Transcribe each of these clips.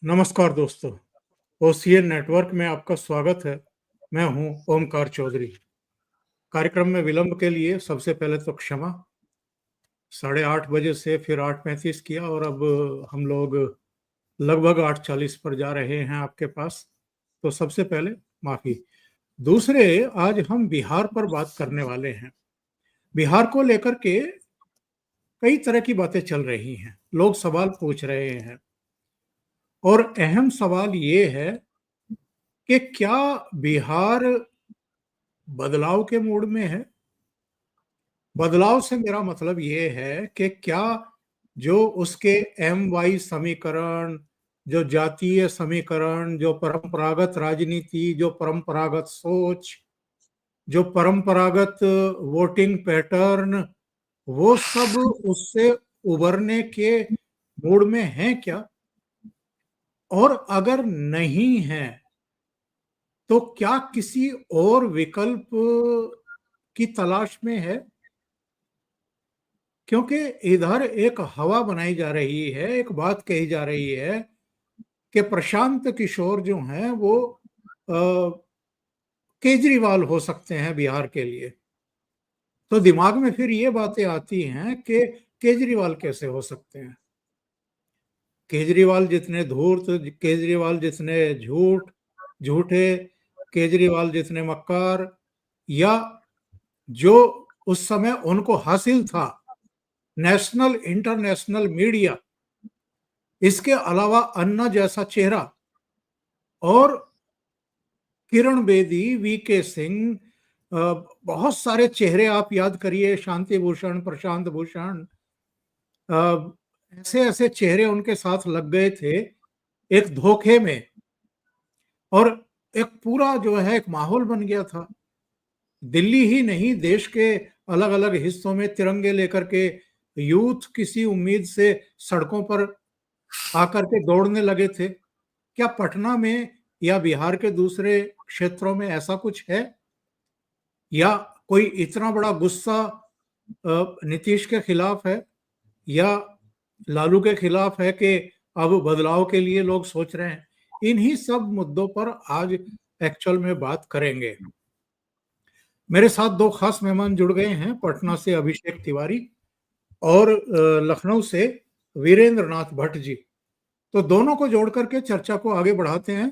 नमस्कार दोस्तों, OCN network में आपका स्वागत है। मैं हूं ओमकार चौधरी। कार्यक्रम में विलंब के लिए सबसे पहले तो क्षमा। 8:30 बजे से फिर 8:35 किया और अब हम लोग लगभग 8:40 पर जा रहे हैं आपके पास, तो सबसे पहले माफी। दूसरे, आज हम बिहार पर बात करने वाले हैं। बिहार को लेकर के कई तरह की बातें चल रही हैं, लोग सवाल पूछ रहे हैं और अहम सवाल ये है कि क्या बिहार बदलाव के मूड में है। बदलाव से मेरा मतलब ये है कि क्या जो उसके एम वाई समीकरण, जो जातीय समीकरण, जो परंपरागत राजनीति, जो परंपरागत सोच, जो परंपरागत वोटिंग पैटर्न, वो सब उससे उबरने के मूड में है क्या, और अगर नहीं है तो क्या किसी और विकल्प की तलाश में है। क्योंकि इधर एक हवा बनाई जा रही है, एक बात कही जा रही है कि प्रशांत किशोर जो हैं वो केजरीवाल हो सकते हैं बिहार के लिए। तो दिमाग में फिर ये बातें आती हैं कि केजरीवाल कैसे हो सकते हैं। केजरीवाल जितने धूर्त, केजरीवाल जितने झूठे, केजरीवाल जितने मक्कार, या जो उस समय उनको हासिल था नेशनल इंटरनेशनल मीडिया, इसके अलावा अन्ना जैसा चेहरा, और किरण बेदी, वीके सिंह, बहुत सारे चेहरे आप याद करिए, शांति भूषण, प्रशांत भूषण, ऐसे ऐसे चेहरे उनके साथ लग गए थे एक धोखे में, और एक पूरा जो है एक माहौल बन गया था। दिल्ली ही नहीं, देश के अलग अलग हिस्सों में तिरंगे लेकर के यूथ किसी उम्मीद से सड़कों पर आकर के दौड़ने लगे थे। क्या पटना में या बिहार के दूसरे क्षेत्रों में ऐसा कुछ है, या कोई इतना बड़ा गुस्सा नीतीश के खिलाफ है या लालू के खिलाफ है कि अब बदलाव के लिए लोग सोच रहे हैं। इन्हीं सब मुद्दों पर आज एक्चुअल में बात करेंगे। मेरे साथ दो खास मेहमान जुड़ गए हैं, पटना से अभिषेक तिवारी और लखनऊ से वीरेंद्र नाथ भट्ट जी। तो दोनों को जोड़ करके चर्चा को आगे बढ़ाते हैं।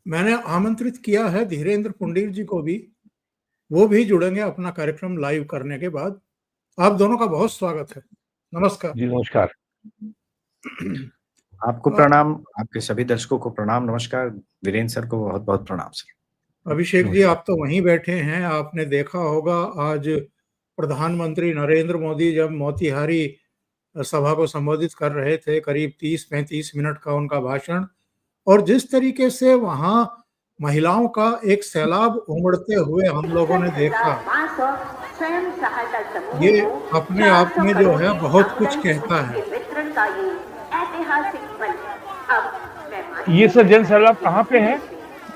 मैंने आमंत्रित किया है धीरेन्द्र पुंडीर जी को भी, वो भी जुड़ेंगे अपना कार्यक्रम लाइव करने के बाद। आप दोनों का बहुत स्वागत है। नमस्कार जी। नमस्कार। आपको प्रणाम, आपके सभी दर्शकों को प्रणाम। नमस्कार। वीरेंद्र सर को बहुत बहुत प्रणाम सर। अभिषेक जी, आप तो वहीं बैठे हैं, आपने देखा होगा आज प्रधानमंत्री नरेंद्र मोदी जब मोतिहारी सभा को संबोधित कर रहे थे, करीब 30-35 मिनट का उनका भाषण, और जिस तरीके से वहां महिलाओं का एक सैलाब उमड़ते हुए हम लोगों ने देखा, ये अपने आप में जो है बहुत कुछ कहता है। ये सर जन सैलाब कहाँ पे है?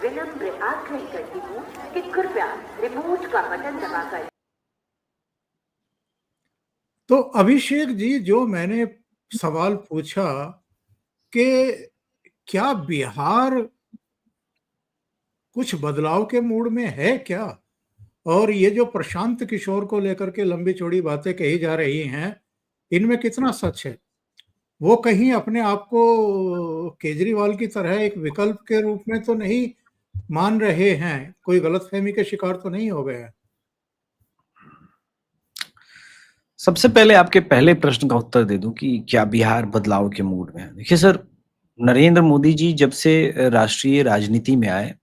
विनम्र आग्रह करती हूँ कि कृपया रिमोट का बटन दबाकर। तो अभिषेक जी, जो मैंने सवाल पूछा कि क्या बिहार कुछ बदलाव के मूड में है क्या, और ये जो प्रशांत किशोर को लेकर के लंबी चौड़ी बातें कही जा रही हैं, इनमें कितना सच है। वो कहीं अपने आप को केजरीवाल की तरह एक विकल्प के रूप में तो नहीं मान रहे हैं, कोई गलतफहमी के शिकार तो नहीं हो गए हैं। सबसे पहले आपके पहले प्रश्न का उत्तर दे दूं कि क्या बिहार बदलाव के मूड में है। देखिए सर, नरेंद्र मोदी जी जब से राष्ट्रीय राजनीति में आए,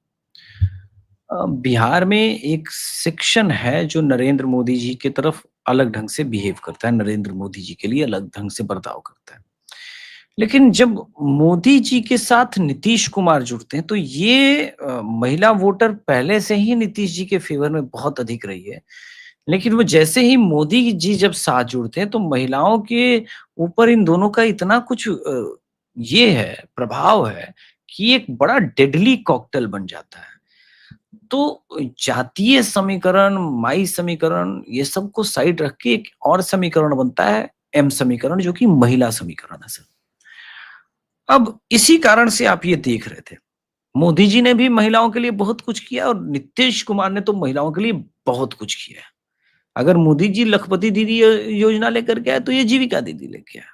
बिहार में एक सेक्शन है जो नरेंद्र मोदी जी की तरफ अलग ढंग से बिहेव करता है, नरेंद्र मोदी जी के लिए अलग ढंग से बर्ताव करता है। लेकिन जब मोदी जी के साथ नीतीश कुमार जुड़ते हैं तो ये महिला वोटर पहले से ही नीतीश जी के फेवर में बहुत अधिक रही है, लेकिन वो जैसे ही मोदी जी जब साथ जुड़ते हैं तो महिलाओं के ऊपर इन दोनों का इतना कुछ ये है, प्रभाव है कि एक बड़ा डेडली कॉकटेल बन जाता है। तो जातीय समीकरण, माई समीकरण, ये सब को साइड रख के एक और समीकरण बनता है, एम समीकरण, जो कि महिला समीकरण है सर। अब इसी कारण से आप ये देख रहे थे, मोदी जी ने भी महिलाओं के लिए बहुत कुछ किया और नीतीश कुमार ने तो महिलाओं के लिए बहुत कुछ किया है। अगर मोदी जी लखपति दीदी योजना लेकर के आए तो ये जीविका दीदी लेके आए।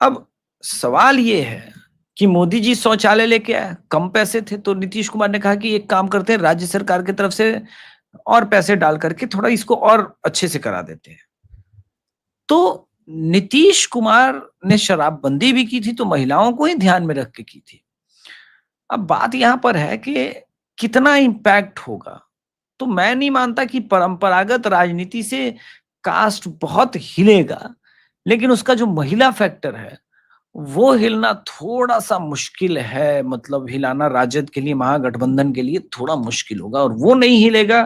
अब सवाल ये है कि मोदी जी शौचालय लेके आए, कम पैसे थे तो नीतीश कुमार ने कहा कि एक काम करते हैं, राज्य सरकार की तरफ से और पैसे डाल करके थोड़ा इसको और अच्छे से करा देते हैं। तो नीतीश कुमार ने शराबबंदी भी की थी तो महिलाओं को ही ध्यान में रख के की थी। अब बात यहां पर है कि कितना इम्पैक्ट होगा। तो मैं नहीं मानता कि परंपरागत राजनीति से कास्ट बहुत हिलेगा, लेकिन उसका जो महिला फैक्टर है वो हिलना थोड़ा सा मुश्किल है। मतलब हिलाना राजद के लिए, महागठबंधन के लिए थोड़ा मुश्किल होगा और वो नहीं हिलेगा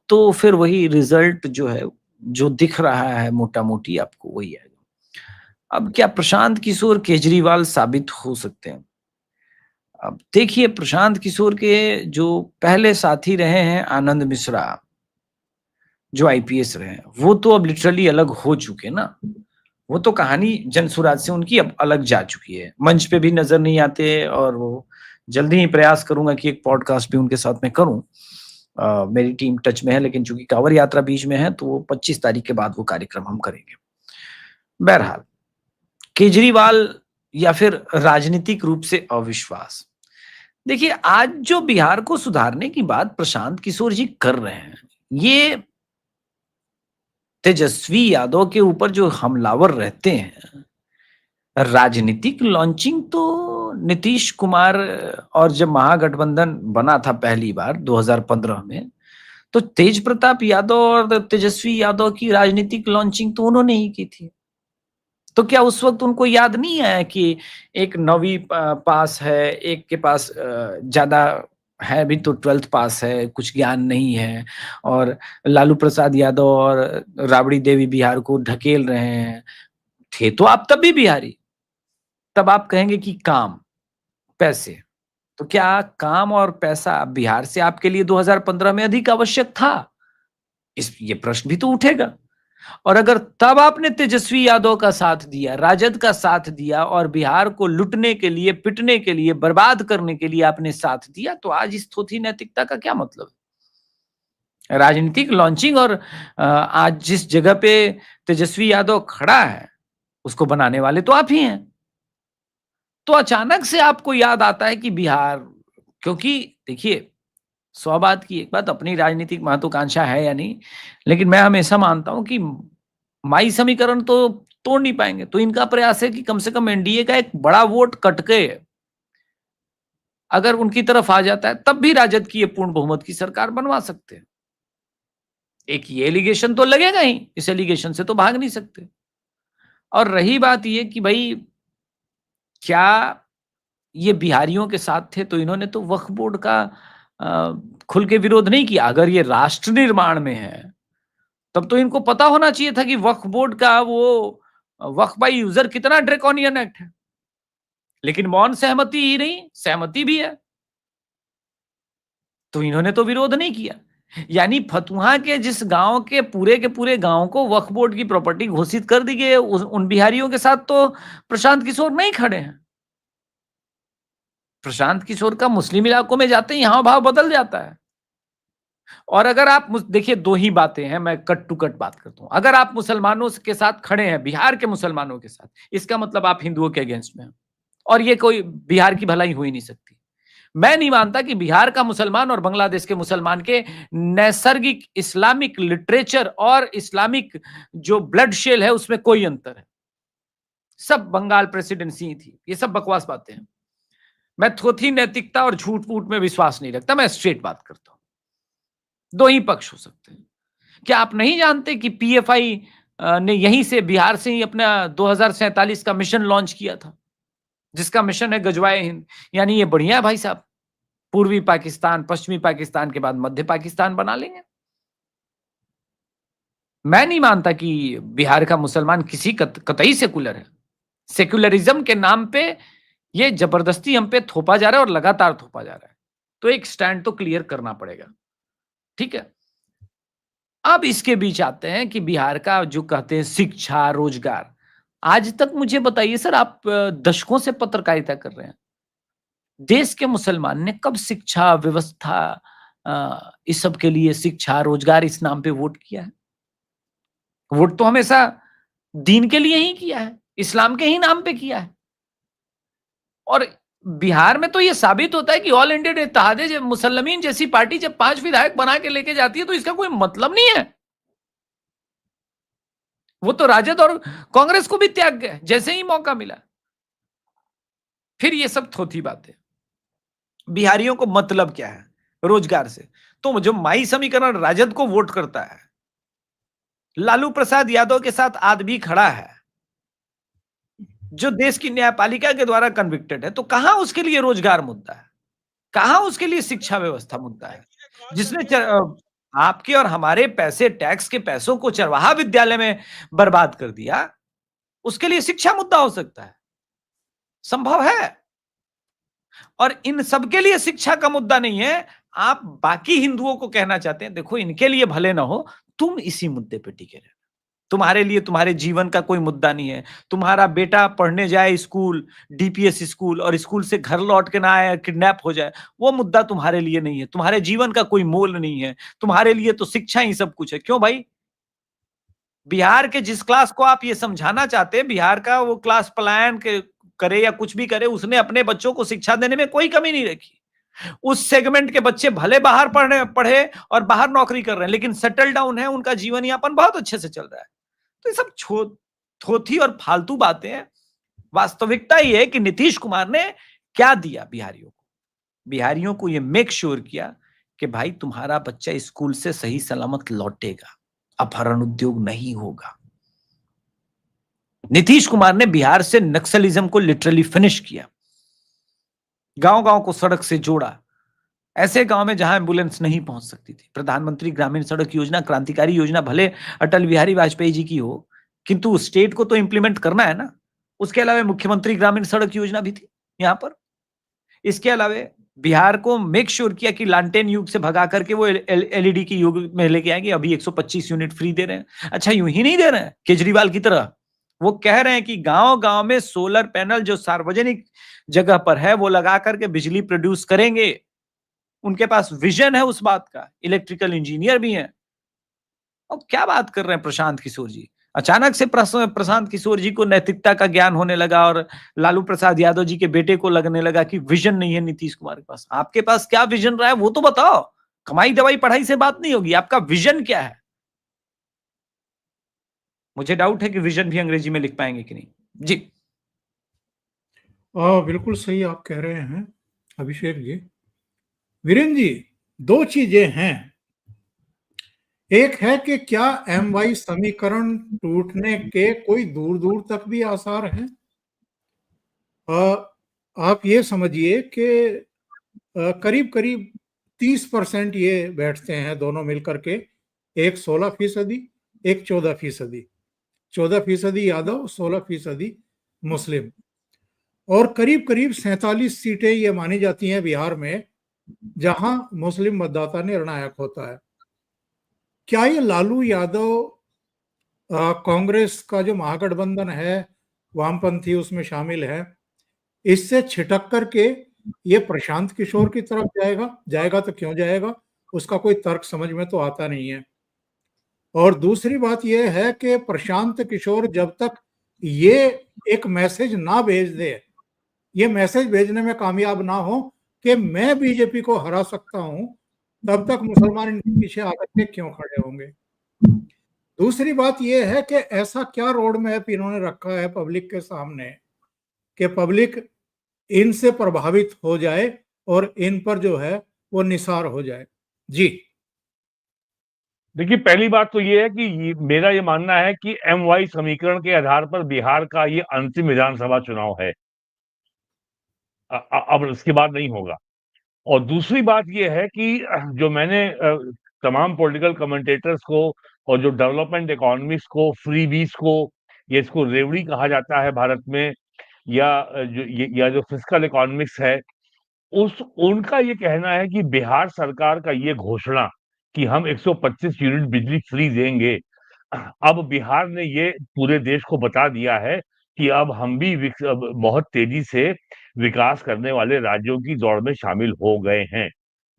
तो फिर वही रिजल्ट जो है, जो दिख रहा है मोटा मोटी आपको वही आएगा। अब क्या प्रशांत किशोर केजरीवाल साबित हो सकते हैं? अब देखिए, प्रशांत किशोर के जो पहले साथी रहे हैं आनंद मिश्रा, जो आईपीएस रहे हैं, वो तो अब लिटरली अलग हो चुके ना। वो तो कहानी जनसुराज से उनकी अब अलग जा चुकी है, मंच पे भी नजर नहीं आते और वो जल्दी ही प्रयास करूंगा कि एक पॉडकास्ट भी उनके साथ में करूं। मेरी टीम टच में है, लेकिन चूंकि कांवड़ यात्रा बीच में है तो वो 25 तारीख के बाद वो कार्यक्रम हम करेंगे। बहरहाल, केजरीवाल या फिर राजनीतिक रूप से अविश्वास, देखिए आज जो बिहार को सुधारने की बात प्रशांत किशोर जी कर रहे हैं, ये तेजस्वी यादव के ऊपर जो हमलावर रहते हैं, राजनीतिक लॉन्चिंग तो नीतीश कुमार और जब महागठबंधन बना था पहली बार 2015 में, तो तेज प्रताप यादव और तेजस्वी यादव की राजनीतिक लॉन्चिंग तो उन्होंने ही की थी। तो क्या उस वक्त उनको याद नहीं आया कि एक 9वीं पास है, एक के पास ज्यादा है भी तो 12th पास है, कुछ ज्ञान नहीं है, और लालू प्रसाद यादव और राबड़ी देवी बिहार को ढकेल रहे हैं। थे तो आप तब भी बिहारी, तब आप कहेंगे कि काम, पैसे, तो क्या काम और पैसा बिहार से आपके लिए 2015 में अधिक आवश्यक था? ये प्रश्न भी तो उठेगा। और अगर तब आपने तेजस्वी यादव का साथ दिया, राजद का साथ दिया और बिहार को लुटने के लिए, पिटने के लिए, बर्बाद करने के लिए आपने साथ दिया, तो आज इस थोथी नैतिकता का क्या मतलब है? राजनीतिक लॉन्चिंग और आज जिस जगह पे तेजस्वी यादव खड़ा है उसको बनाने वाले तो आप ही हैं। तो अचानक से आपको याद आता है कि बिहार, क्योंकि देखिए 100 बात की एक बात, अपनी राजनीतिक महत्वाकांक्षा है या नहीं, लेकिन मैं हमेशा मानता हूं कि माई समीकरण तो तोड़ नहीं पाएंगे। तो इनका प्रयास है कि कम से कम एनडीए का एक बड़ा वोट कट के अगर उनकी तरफ आ जाता है, तब भी राजद की ये पूर्ण बहुमत की सरकार बनवा सकते हैं। एक ये एलिगेशन तो लगेगा ही, इस एलिगेशन से तो भाग नहीं सकते। और रही बात ये कि भाई क्या ये बिहारियों के साथ थे, तो इन्होंने तो वक्फ बोर्ड का खुल के विरोध नहीं किया। अगर ये राष्ट्र निर्माण में है तब तो इनको पता होना चाहिए था कि वक्फ बोर्ड का वो वक्फ बाय यूजर कितना ड्रैकोनियन एक्ट है, लेकिन मौन सहमति ही नहीं, सहमति भी है, तो इन्होंने तो विरोध नहीं किया। यानी फतुहा के जिस गांव के पूरे गांव को वक्फ बोर्ड की प्रॉपर्टी घोषित कर दी गई, उन बिहारियों के साथ तो प्रशांत किशोर नहीं खड़े हैं। प्रशांत किशोर का मुस्लिम इलाकों में जाते ही यहां भाव बदल जाता है। और अगर आप देखिए, दो ही बातें हैं, मैं कट टू कट बात करता हूं। अगर आप मुसलमानों के साथ खड़े हैं, बिहार के मुसलमानों के साथ, इसका मतलब आप हिंदुओं के अगेंस्ट में हैं, और ये कोई बिहार की भलाई हो ही नहीं सकती। मैं नहीं मानता कि बिहार का मुसलमान और बांग्लादेश के मुसलमान के नैसर्गिक इस्लामिक लिटरेचर और इस्लामिक जो ब्लड शेल है उसमें कोई अंतर है। सब बंगाल प्रेसिडेंसी थी, ये सब बकवास बातें हैं। मैं थोथी नैतिकता और झूठ फूट में विश्वास नहीं रखता, मैं स्ट्रेट बात करता हूं। दो ही पक्ष हो सकते हैं। क्या आप नहीं जानते कि पीएफआई ने यहीं से, बिहार से ही अपना 2047 का मिशन लॉन्च किया था, जिसका मिशन है गजवाए हिंद। यानी ये बढ़िया है भाई साहब, पूर्वी पाकिस्तान, पश्चिमी पाकिस्तान के बाद मध्य पाकिस्तान बना लेंगे। मैं नहीं मानता कि बिहार का मुसलमान किसी कतई सेकुलर है। सेकुलरिज्म के नाम पे ये जबरदस्ती हम पे थोपा जा रहा है और लगातार थोपा जा रहा है। तो एक स्टैंड तो क्लियर करना पड़ेगा, ठीक है। अब इसके बीच आते हैं कि बिहार का जो कहते हैं शिक्षा, रोजगार, आज तक मुझे बताइए सर, आप दशकों से पत्रकारिता कर रहे हैं, देश के मुसलमान ने कब शिक्षा व्यवस्था इस सब के लिए, शिक्षा रोजगार इस नाम पे वोट किया है? वोट तो हमेशा दीन के लिए ही किया है, इस्लाम के ही नाम पे किया है। और बिहार में तो ये साबित होता है कि ऑल इंडिया इत्तेहाद मुसल्लमीन जैसी पार्टी जब 5 विधायक बना के लेके जाती है तो इसका कोई मतलब नहीं है। वो तो राजद और कांग्रेस को भी त्याग गए जैसे ही मौका मिला। फिर ये सब थोथी बातें। बिहारियों को मतलब क्या है रोजगार से? तो जो माई समीकरण राजद को वोट करता है, लालू प्रसाद यादव के साथ आदमी खड़ा है जो देश की न्यायपालिका के द्वारा कन्विक्टेड है, तो कहां उसके लिए रोजगार मुद्दा है, कहां उसके लिए शिक्षा व्यवस्था मुद्दा है? जिसने आपके और हमारे पैसे, टैक्स के पैसों को चरवाहा विद्यालय में बर्बाद कर दिया, उसके लिए शिक्षा मुद्दा हो सकता है? संभव है। और इन सबके लिए शिक्षा का मुद्दा नहीं है। आप बाकी हिंदुओं को कहना चाहते हैं देखो इनके लिए भले ना हो, तुम इसी मुद्दे पे टिके रहो, तुम्हारे लिए तुम्हारे जीवन का कोई मुद्दा नहीं है। तुम्हारा बेटा पढ़ने जाए स्कूल, डीपीएस स्कूल, और स्कूल से घर लौट के ना आए, किडनैप हो जाए, वो मुद्दा तुम्हारे लिए नहीं है। तुम्हारे जीवन का कोई मोल नहीं है, तुम्हारे लिए तो शिक्षा ही सब कुछ है। क्यों भाई? बिहार के जिस क्लास को आप ये समझाना चाहते हैं, बिहार का वो क्लास पलायन करे या कुछ भी करे, उसने अपने बच्चों को शिक्षा देने में कोई कमी नहीं रखी। उस सेगमेंट के बच्चे भले बाहर पढ़े और बाहर नौकरी कर रहे हैं, लेकिन सेटल डाउन है, उनका जीवन यापन बहुत अच्छे से चल रहा है। तो ये सब थोथी और फालतू बातें हैं। वास्तविकता ये है कि नीतीश कुमार ने क्या दिया बिहारियों को? बिहारियों को ये मेक श्योर किया कि भाई तुम्हारा बच्चा स्कूल से सही सलामत लौटेगा, अपहरण उद्योग नहीं होगा। नीतीश कुमार ने बिहार से नक्सलिज्म को लिटरली फिनिश किया, गांव-गांव को सड़क से जोड़ा। ऐसे गांव में जहां एम्बुलेंस नहीं पहुंच सकती थी। प्रधानमंत्री ग्रामीण सड़क योजना क्रांतिकारी योजना भले अटल बिहारी वाजपेयी जी की हो, किंतु स्टेट को तो इंप्लीमेंट करना है ना। उसके अलावा मुख्यमंत्री ग्रामीण सड़क योजना भी थी यहां पर। इसके अलावा बिहार को मेक श्योर किया कि लालटेन युग से भगा करके वो एलईडी की युग में लेके आएंगे। अभी 125 यूनिट फ्री दे रहे हैं। अच्छा, यूं ही नहीं दे रहे हैं केजरीवाल की तरह, वो कह रहे हैं कि गांव-गांव में सोलर पैनल जो सार्वजनिक जगह पर है वो लगा करके बिजली प्रोड्यूस करेंगे। उनके पास विजन है उस बात का, इलेक्ट्रिकल इंजीनियर भी हैं। अब क्या बात कर रहे हैं प्रशांत किशोर जी? अचानक से प्रशांत किशोर जी को नैतिकता का ज्ञान होने लगा और लालू प्रसाद यादव जी के बेटे को लगने लगा कि विजन नहीं है नीतीश कुमार के पास। आपके पास क्या विजन रहा है वो तो बताओ। कमाई दवाई पढ़ाई से बात नहीं होगी, आपका विजन क्या है? मुझे डाउट है कि विजन भी अंग्रेजी में लिख पाएंगे कि नहीं। जी बिल्कुल सही आप कह रहे हैं अभिषेक जी। वीरेंद्र जी, दो चीजें हैं। एक है कि क्या MY समीकरण टूटने के कोई दूर दूर तक भी आसार हैं? आप ये समझिए कि करीब करीब 30% ये बैठते हैं दोनों मिलकर के, एक 16%, एक 14%। 14% यादव, 16% मुस्लिम, और करीब करीब 47 सीटें ये मानी जाती हैं बिहार में जहां मुस्लिम मतदाता निर्णायक होता है। क्या ये लालू यादव कांग्रेस का जो महागठबंधन है, वामपंथी उसमें शामिल है, इससे छिटक करके ये प्रशांत किशोर की तरफ जाएगा तो क्यों जाएगा? उसका कोई तर्क समझ में तो आता नहीं है। और दूसरी बात यह है कि प्रशांत किशोर जब तक ये एक मैसेज ना भेज दे, ये मैसेज भेजने में कामयाब ना हो कि मैं बीजेपी को हरा सकता हूं, तब तक मुसलमान इनके पीछे आकर के क्यों खड़े होंगे? दूसरी बात यह है कि ऐसा क्या रोड मैप इन्होंने रखा है पब्लिक के सामने कि पब्लिक इनसे प्रभावित हो जाए और इन पर जो है वो निसार हो जाए। जी देखिए, पहली बात तो ये है कि मेरा ये मानना है कि MY समीकरण के आधार पर बिहार का ये अंतिम विधानसभा चुनाव है। अब इसके बाद नहीं होगा। और दूसरी बात ये है कि जो मैंने तमाम पॉलिटिकल कमेंटेटर्स को और जो डेवलपमेंट इकोनॉमिस्ट को, फ्रीबीज को, ये इसको रेवड़ी कहा जाता है भारत में, या जो फिस्कल इकोनॉमिक्स है, उनका ये कहना है कि बिहार सरकार का ये घोषणा कि हम 125 यूनिट बिजली फ्री देंगे, अब बिहार ने ये पूरे देश को बता दिया है कि अब हम भी अब बहुत तेजी से विकास करने वाले राज्यों की दौड़ में शामिल हो गए हैं।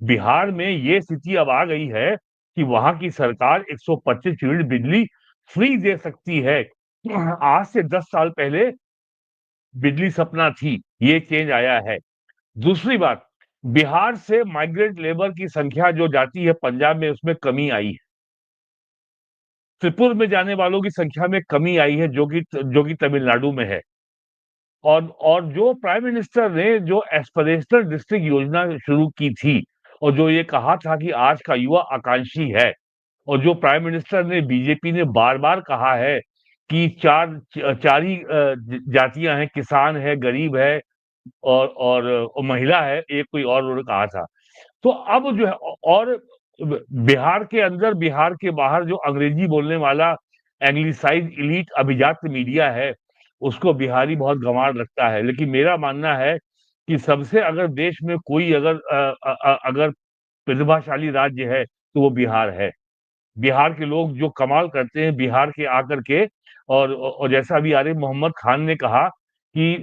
बिहार में ये स्थिति अब आ गई है कि वहां की सरकार 125 यूनिट बिजली फ्री दे सकती है। आज से 10 साल पहले बिजली सपना थी, ये चेंज आया है। दूसरी बात, बिहार से माइग्रेंट लेबर की संख्या जो जाती है पंजाब में, उसमें कमी आई है। त्रिपुर में जाने वालों की संख्या में कमी आई है, जो कि तमिलनाडु में है। और जो प्राइम मिनिस्टर ने जो एस्पिरेशनल डिस्ट्रिक्ट योजना शुरू की थी और जो ये कहा था कि आज का युवा आकांक्षी है, और जो प्राइम मिनिस्टर ने, बीजेपी ने बार-बार कहा है कि चार ही जातियां हैं, किसान है, गरीब है और महिला है, एक कोई और उन्होंने कहा था। तो अब जो है, और बिहार के अंदर, बिहार के बाहर जो अंग्रेजी बोलने वाला एंग्लिसाइज्ड इलीट अभिजात मीडिया है, उसको बिहारी बहुत गंवार लगता है। लेकिन मेरा मानना है कि सबसे अगर देश में कोई अगर प्रतिभाशाली राज्य है तो वो बिहार है। बिहार के लोग जो कमाल करते हैं बिहार के आकर के, और जैसा अभी आरिफ मोहम्मद खान ने कहा कि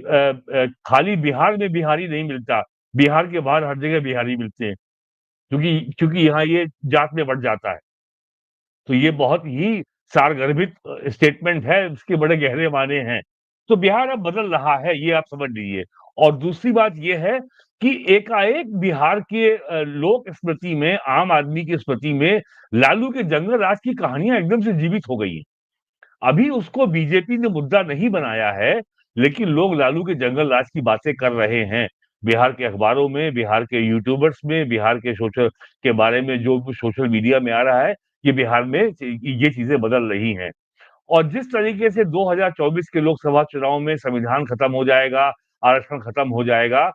खाली बिहार में बिहारी नहीं मिलता, बिहार के बाहर हर जगह बिहारी मिलते हैं, क्योंकि यहाँ ये जात में बढ़ जाता है। तो ये बहुत ही सारगर्भित स्टेटमेंट है, इसके बड़े गहरे मायने हैं। तो बिहार अब बदल रहा है, ये आप समझ लीजिए। और दूसरी बात ये है कि एकाएक बिहार के लोक स्मृति में, आम आदमी की स्मृति में लालू के जंगल राज की कहानियां एकदम से जीवित हो गई हैं। अभी उसको बीजेपी ने मुद्दा नहीं बनाया है, लेकिन लोग लालू के जंगल राज की बातें कर रहे हैं। बिहार के अखबारों में, बिहार के यूट्यूबर्स में, बिहार के सोशल के बारे में जो कुछ सोशल मीडिया में आ रहा है, ये बिहार में ये चीजें बदल रही हैं। और जिस तरीके से 2024 के लोकसभा चुनाव में संविधान खत्म हो जाएगा, आरक्षण खत्म हो जाएगा,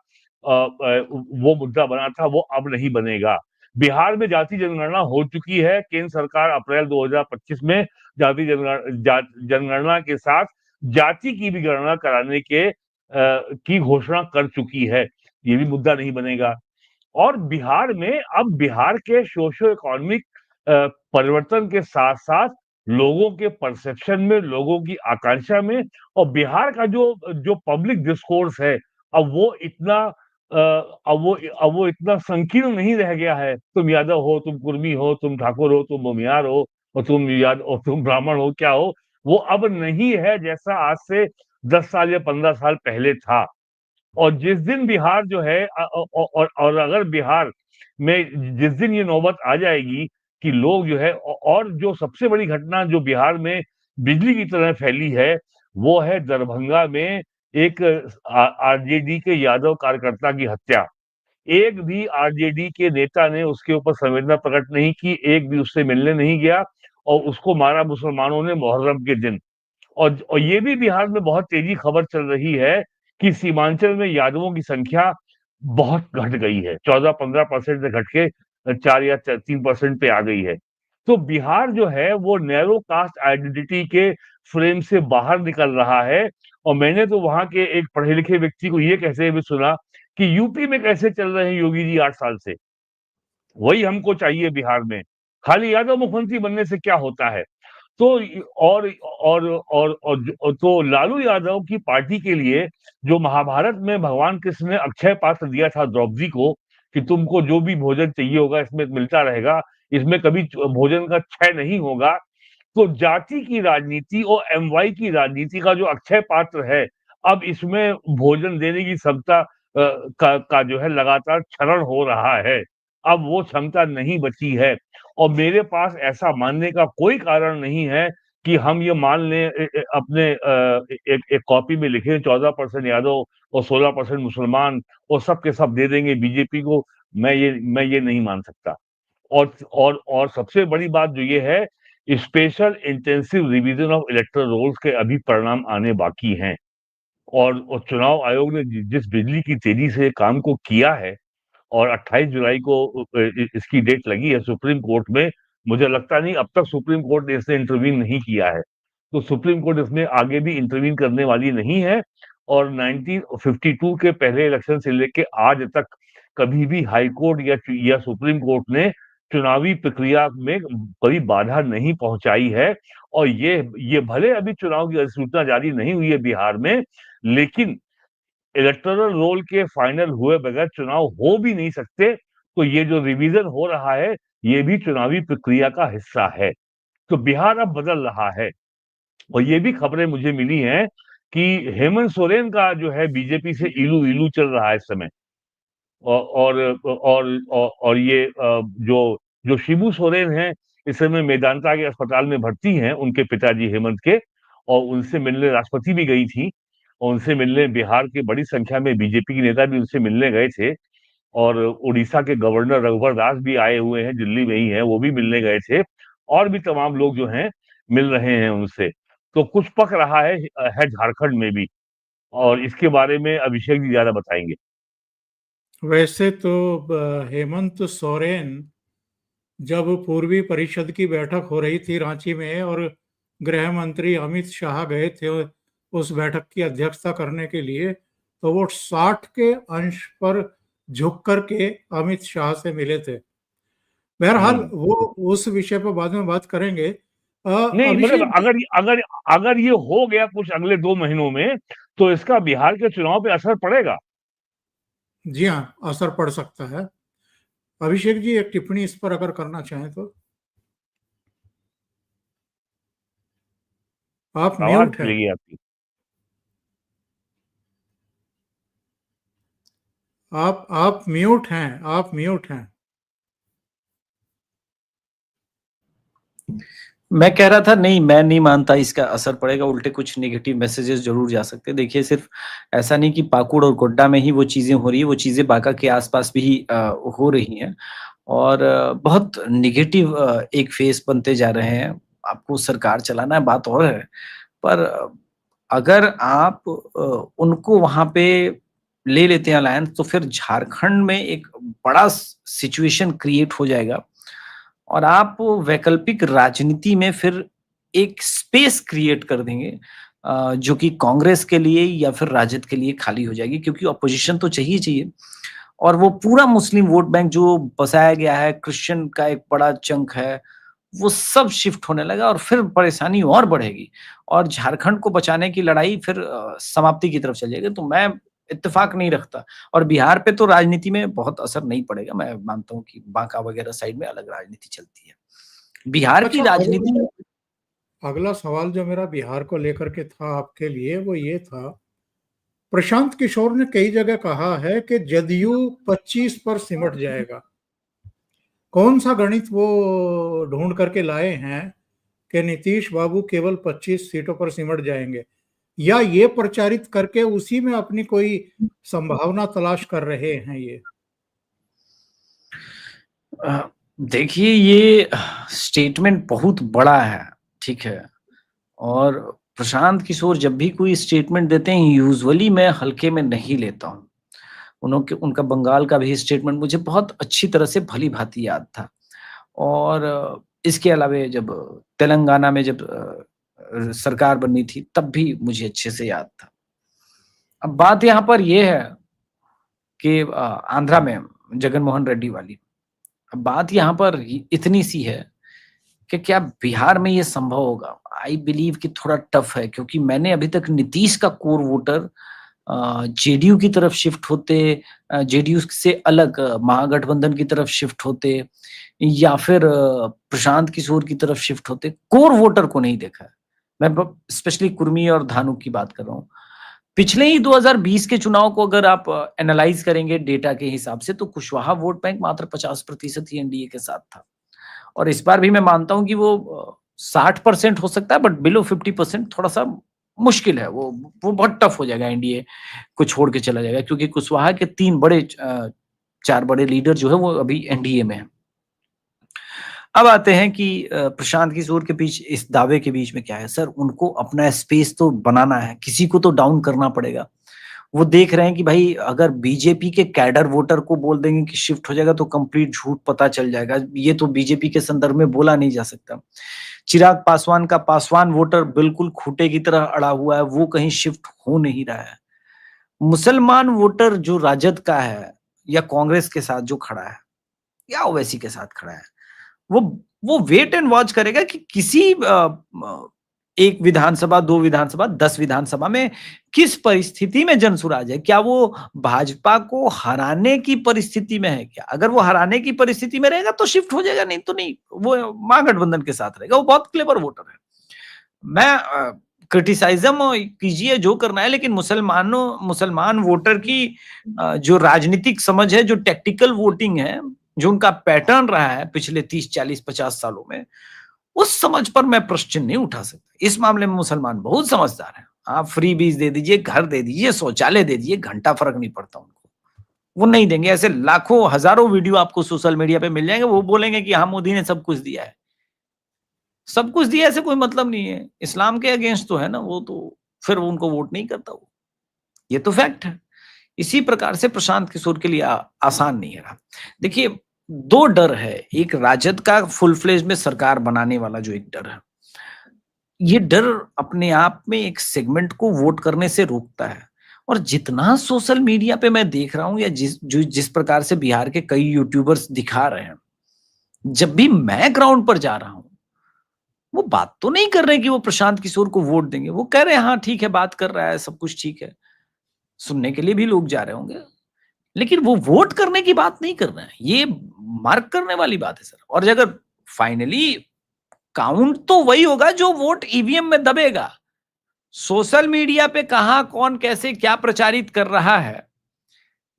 वो मुद्दा बना था, वो अब नहीं बनेगा। बिहार में जाति जनगणना हो चुकी है। केंद्र सरकार अप्रैल 2025 में जनगणना के साथ जाति की भी गणना कराने की घोषणा कर चुकी है। ये भी मुद्दा नहीं बनेगा। और बिहार में अब बिहार के सोशो इकोनॉमिक परिवर्तन के साथ साथ लोगों के परसेप्शन में, लोगों की आकांक्षा में, और बिहार का जो पब्लिक डिस्कोर्स है, अब वो इतना संकीर्ण नहीं रह गया है। तुम यादव हो, तुम कुर्मी हो, तुम ठाकुर हो, तुम भूमियार हो, और तुम ब्राह्मण हो, क्या हो, वो अब नहीं है जैसा आज से 10 साल या 15 साल पहले था। और जिस दिन बिहार जो है और अगर बिहार में जिस दिन ये नौबत आ जाएगी कि लोग जो है, और जो सबसे बड़ी घटना जो बिहार में बिजली की तरह फैली है, वो है दरभंगा में एक आरजेडी के यादव कार्यकर्ता की हत्या। एक भी आरजेडी के नेता ने उसके ऊपर संवेदना प्रकट नहीं की, एक भी उससे मिलने नहीं गया, और उसको मारा मुसलमानों ने मुहर्रम के दिन। और ये भी बिहार में बहुत तेजी खबर चल रही है कि सीमांचल में यादवों की संख्या बहुत घट गई है, 14-15% से घट के 4 या 3% पे आ गई है। तो बिहार जो है वो नैरो कास्ट आइडेंटिटी के फ्रेम से बाहर निकल रहा है। और मैंने तो वहां के एक पढ़े लिखे व्यक्ति को ये कहते हुए सुना कि यूपी में कैसे चल रहे हैं योगी जी 8 साल से, वही हमको चाहिए बिहार में। खाली यादव मुख्यमंत्री बनने से क्या होता है। तो तो लालू यादव की पार्टी के लिए जो महाभारत में भगवान कृष्ण ने अक्षय पात्र दिया था द्रौपदी को कि तुमको जो भी भोजन चाहिए होगा इसमें मिलता रहेगा, इसमें कभी भोजन का क्षय नहीं होगा। तो जाति की राजनीति और एमवाई की राजनीति का जो अक्षय पात्र है, अब इसमें भोजन देने की क्षमता का जो है लगातार क्षरण हो रहा है। अब वो क्षमता नहीं बची है। और मेरे पास ऐसा मानने का कोई कारण नहीं है कि हम ये मान लें, अपने एक कॉपी में लिखे 14% यादव और 16% मुसलमान और सब के सब दे देंगे बीजेपी को। मैं ये नहीं मान सकता। और सबसे बड़ी बात जो ये है, special intensive revision of electoral rolls के अभी परिणाम आने बाकी हैं। और चुनाव आयोग ने जिस बिजली की तेजी से काम को किया है, और 28 जुलाई को इसकी डेट लगी है सुप्रीम कोर्ट में, मुझे लगता नहीं अब तक सुप्रीम कोर्ट ने इसमें इंटरवीन नहीं किया है। तो सुप्रीम कोर्ट इसमें आगे भी इंटरवीन करने वाली नहीं है। और 1952 के पहले इलेक्शन से लेके आज तक कभी भी हाई कोर्ट या सुप्रीम कोर्ट ने चुनावी प्रक्रिया में कोई बाधा नहीं पहुंचाई है। और ये भले अभी चुनाव की अधिसूचना जारी नहीं हुई है बिहार में, लेकिन इलेक्टोरल रोल के फाइनल हुए बगैर चुनाव हो भी नहीं सकते। तो ये जो रिवीजन हो रहा है, ये भी चुनावी प्रक्रिया का हिस्सा है। तो बिहार अब बदल रहा है। और ये भी खबरें मुझे मिली हैं कि हेमंत सोरेन का जो है बीजेपी से इलू इलू चल रहा है इस समय। और ये जो जो शिबू सोरेन हैं, इस समय मेदांता के अस्पताल में भर्ती हैं, उनके पिताजी हेमंत के। और उनसे मिलने राष्ट्रपति भी गई थी, और उनसे मिलने बिहार की बड़ी संख्या में बीजेपी के नेता भी उनसे मिलने गए थे। और उड़ीसा के गवर्नर रघुवर दास भी आए हुए हैं, दिल्ली में ही हैं, वो भी मिलने गए थे। और भी तमाम लोग जो हैं मिल रहे हैं उनसे। तो कुछ पक रहा है झारखंड में भी। और इसके बारे में अभिषेक जी ज्यादा बताएंगे। वैसे तो हेमंत सोरेन जब पूर्वी परिषद की बैठक हो रही थी रांची में और गृह मंत्री अमित शाह गए थे उस बैठक की अध्यक्षता करने के लिए, तो वो 60 के अंश पर झुक करके अमित शाह से मिले थे। बहरहाल वो उस विषय पर बाद में बात करेंगे। नहीं, मतलब अभिषेक, अगर अगर अगर ये हो गया कुछ अगले 2 महीनों में, तो इसका बिहार के चुनाव पे असर पड़ेगा। जी हाँ, असर पड़ सकता है। अभिषेक जी एक टिप्पणी इस पर अगर करना चाहें तो। आप आवाज म्यूट हैं। चली गई आपकी। आप म्यूट हैं। आप म्यूट हैं। मैं कह रहा था नहीं, मैं नहीं मानता इसका असर पड़ेगा, उल्टे कुछ नेगेटिव मैसेजेस जरूर जा सकते हैं। देखिए, सिर्फ ऐसा नहीं कि पाकुड़ और गोड्डा में ही वो चीजें हो रही है, वो चीजें बांका के आसपास भी हो रही हैं। और बहुत नेगेटिव एक फेस बनते जा रहे हैं। आपको सरकार चलाना है, बात और है, पर अगर आप उनको वहां पे ले लेते हैं अलायंस, तो फिर झारखंड में एक बड़ा सिचुएशन क्रिएट हो जाएगा और आप वैकल्पिक राजनीति में फिर एक स्पेस क्रिएट कर देंगे, जो कि कांग्रेस के लिए या फिर राजद के लिए खाली हो जाएगी, क्योंकि ऑपोजिशन तो चाहिए चाहिए। और वो पूरा मुस्लिम वोट बैंक जो बसाया गया है, क्रिश्चियन का एक बड़ा चंक है, वो सब शिफ्ट होने लगा और फिर परेशानी और बढ़ेगी और झारखंड को बचाने की लड़ाई फिर समाप्ति की तरफ चल जाएगी। तो मैं इत्तेफाक नहीं रखता। और बिहार पे तो राजनीति में बहुत असर नहीं पड़ेगा। मैं मानता हूँ कि बांका वगैरह साइड में अलग राजनीति चलती है। बिहार की अच्छा, राजनीति अगला सवाल जो मेरा बिहार को लेकर के था आपके लिए वो ये था, प्रशांत किशोर ने कई जगह कहा है कि जदयू 25 पर सिमट जाएगा। कौन सा गणित वो ढूंढ करके लाए हैं कि नीतीश बाबू केवल 25 सीटों पर सिमट जाएंगे, या ये प्रचारित करके उसी में अपनी कोई संभावना तलाश कर रहे हैं ये? देखिए, ये स्टेटमेंट बहुत बड़ा है, ठीक है। और प्रशांत किशोर जब भी कोई स्टेटमेंट देते हैं, यूजुअली मैं हल्के में नहीं लेता हूँ। उनका बंगाल का भी स्टेटमेंट मुझे बहुत अच्छी तरह से भली भांति याद था। और इसके अलावा जब तेलंगाना में जब सरकार बननी थी, तब भी मुझे अच्छे से याद था। अब बात यहाँ पर यह है कि आंध्रा में जगन मोहन रेड्डी वाली, अब बात यहाँ पर इतनी सी है कि क्या बिहार में ये संभव होगा? आई बिलीव कि थोड़ा टफ है, क्योंकि मैंने अभी तक नीतीश का कोर वोटर जेडीयू की तरफ शिफ्ट होते, जेडीयू से अलग महागठबंधन की तरफ शिफ्ट होते, या फिर प्रशांत किशोर की तरफ शिफ्ट होते, कोर वोटर को नहीं देखा है। मैं स्पेशली कुर्मी और धानु की बात कर रहा हूँ। पिछले ही 2020 के चुनाव को अगर आप एनालाइज करेंगे डेटा के हिसाब से, तो कुशवाहा वोट बैंक मात्र 50% ही एनडीए के साथ था। और इस बार भी मैं मानता हूं कि वो 60% हो सकता है, बट बिलो 50% थोड़ा सा मुश्किल है। वो बहुत टफ हो जाएगा, एनडीए को छोड़ के चला जाएगा, क्योंकि कुशवाहा के 4 बड़े लीडर जो है वो अभी एनडीए में है। अब आते हैं कि प्रशांत किशोर के बीच इस दावे के बीच में क्या है। सर, उनको अपना स्पेस तो बनाना है, किसी को तो डाउन करना पड़ेगा। वो देख रहे हैं कि भाई अगर बीजेपी के कैडर वोटर को बोल देंगे कि शिफ्ट हो जाएगा, तो कंप्लीट झूठ पता चल जाएगा। ये तो बीजेपी के संदर्भ में बोला नहीं जा सकता। चिराग पासवान का पासवान वोटर बिल्कुल खूंटे की तरह अड़ा हुआ है, वो कहीं शिफ्ट हो नहीं रहा है। मुसलमान वोटर जो राजद का है या कांग्रेस के साथ जो खड़ा है या ओवैसी के साथ खड़ा है, वो वेट एंड वॉच करेगा कि किसी एक विधानसभा, 2 विधानसभा, 10 विधानसभा में किस परिस्थिति में जनसुराज है। क्या वो भाजपा को हराने की परिस्थिति में है क्या? अगर वो हराने की परिस्थिति में रहेगा तो शिफ्ट हो जाएगा, नहीं तो नहीं, वो महागठबंधन के साथ रहेगा। वो बहुत क्लेवर वोटर है। मैं क्रिटिसाइज्म कीजिए जो करना है, लेकिन मुसलमान वोटर की जो राजनीतिक समझ है, जो टेक्टिकल वोटिंग है, जो उनका पैटर्न रहा है पिछले 30, 40, 50 सालों में, उस समझ पर मैं प्रश्न नहीं उठा सकता। इस मामले में मुसलमान बहुत समझदार हैं। आप फ्री बीज दे दीजिए, घर दे दीजिए, शौचालय दे दीजिए, घंटा फर्क नहीं पड़ता उनको, वो नहीं देंगे। ऐसे लाखों हजारों वीडियो आपको सोशल मीडिया पे मिल जाएंगे, वो बोलेंगे कि हाँ मोदी ने सब कुछ दिया है। सब कुछ दिया ऐसे कोई मतलब नहीं है, इस्लाम के अगेंस्ट तो है ना वो, तो फिर वो उनको वोट नहीं करता वो, ये तो फैक्ट है। इसी प्रकार से प्रशांत किशोर के लिए आसान नहीं रहा। देखिए, 2 डर है। एक राजद का फुल फ्लेज में सरकार बनाने वाला जो एक डर है, ये डर अपने आप में एक सेगमेंट को वोट करने से रोकता है। और जितना सोशल मीडिया पे मैं देख रहा हूं, या जिस प्रकार से बिहार के कई यूट्यूबर्स दिखा रहे हैं, जब भी मैं ग्राउंड पर जा रहा हूं, वो बात तो नहीं कर रहे कि वो प्रशांत किशोर को वोट देंगे। वो कह रहे हैं हाँ ठीक है, बात कर रहा है, सब कुछ ठीक है, सुनने के लिए भी लोग जा रहे होंगे, लेकिन वो वोट करने की बात नहीं कर रहे हैं। ये मार्क करने वाली बात है सर। और अगर फाइनली काउंट तो वही होगा जो वोट ईवीएम में दबेगा। सोशल मीडिया पे कहां कौन कैसे क्या प्रचारित कर रहा है,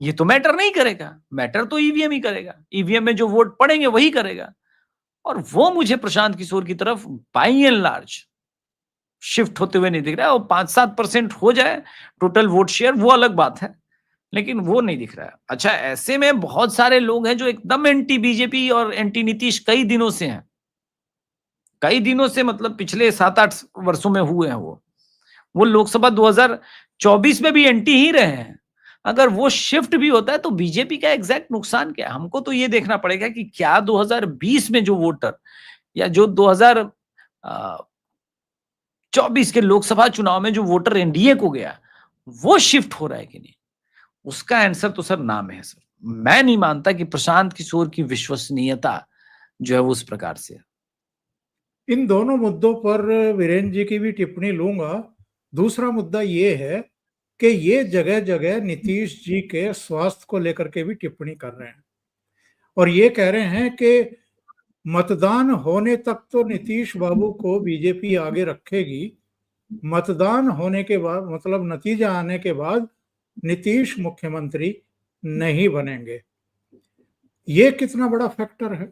ये तो मैटर नहीं करेगा। मैटर तो ईवीएम ही करेगा। ईवीएम में जो वोट पड़ेंगे वही करेगा। और वो मुझे प्रशांत किशोर की तरफ बाई एंड लार्ज शिफ्ट होते हुए नहीं दिख रहा है। और 5-7% हो जाए टोटल वोट शेयर, वो अलग बात है, लेकिन वो नहीं दिख रहा है। अच्छा, ऐसे में बहुत सारे लोग हैं जो एकदम एंटी बीजेपी और एंटी नीतीश कई दिनों से हैं। कई दिनों से मतलब पिछले 7-8 वर्षों में हुए हैं। वो लोकसभा 2024 में भी एंटी ही रहे हैं। अगर वो शिफ्ट भी होता है तो बीजेपी का एग्जैक्ट नुकसान क्या है? हमको तो ये देखना पड़ेगा कि क्या 2020 में जो वोटर, या जो 2024 के लोकसभा चुनाव में जो वोटर एनडीए को गया, वो शिफ्ट हो रहा है कि नहीं? उसका आंसर तो सर नाम है सर। मैं नहीं मानता कि प्रशांत किशोर की विश्वसनीयता जो है वो उस प्रकार से है। इन दोनों मुद्दों पर वीरेंद्र जी की भी टिप्पणी लूंगा। दूसरा मुद्दा ये है कि ये जगह जगह नीतीश जी के स्वास्थ्य को लेकर के भी टिप्पणी कर रहे हैं, और ये कह रहे हैं कि मतदान होने तक तो नीतीश बाबू को बीजेपी आगे रखेगी, मतदान होने के बाद, मतलब नतीजा आने के बाद, नीतीश मुख्यमंत्री नहीं बनेंगे। ये कितना बड़ा फैक्टर है?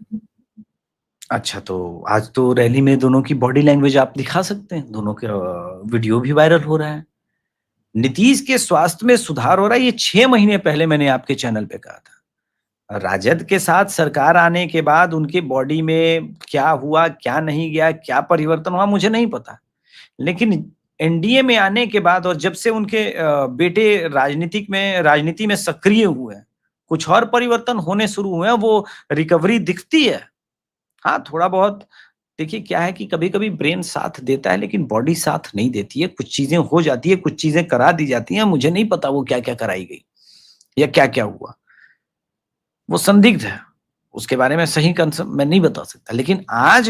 अच्छा, तो आज तो रैली में दोनों की बॉडी लैंग्वेज आप दिखा सकते हैं, दोनों के वीडियो भी वायरल हो रहा है। नीतीश के स्वास्थ्य में सुधार हो रहा है, ये 6 महीने पहले मैंने आपके चैनल पे कहा था। राजद के साथ सरकार आने के बाद उनके बॉडी में क्या हुआ, क्या नहीं गया, क्या परिवर्तन हुआ, मुझे नहीं पता। लेकिन एनडीए में आने के बाद, और जब से उनके बेटे राजनीति में सक्रिय हुए हैं, कुछ और परिवर्तन होने शुरू हुए हैं। वो रिकवरी दिखती है। हाँ, थोड़ा बहुत देखिए क्या है कि कभी-कभी ब्रेन साथ देता है, लेकिन बॉडी साथ नहीं देती है। कुछ चीजें हो जाती है, कुछ चीजें करा दी जाती हैं। मुझे नहीं पता वो क्या-क्या कराई गई या क्या-क्या हुआ। वो संदिग्ध है, उसके बारे में सही कंसर्न मैं नहीं बता सकता। लेकिन आज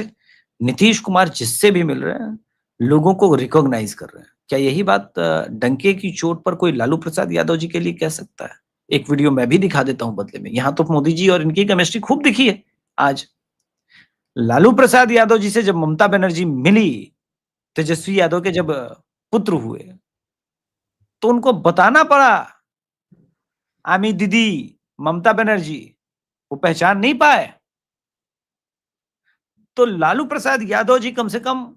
नीतीश कुमार जिससे भी मिल रहे हैं, लोगों को रिकॉग्नाइज कर रहे हैं। क्या यही बात डंके की चोट पर कोई लालू प्रसाद यादव जी के लिए कह सकता है? एक वीडियो मैं भी दिखा देता हूं बदले में। यहां तो मोदी जी और इनकी केमिस्ट्री खूब दिखी है। आज लालू प्रसाद यादव जी से जब ममता बनर्जी मिली, तेजस्वी यादव के जब पुत्र हुए, तो उनको बताना पड़ा, आमी दीदी ममता बनर्जी, वो पहचान नहीं पाए। तो लालू प्रसाद यादव जी कम से कम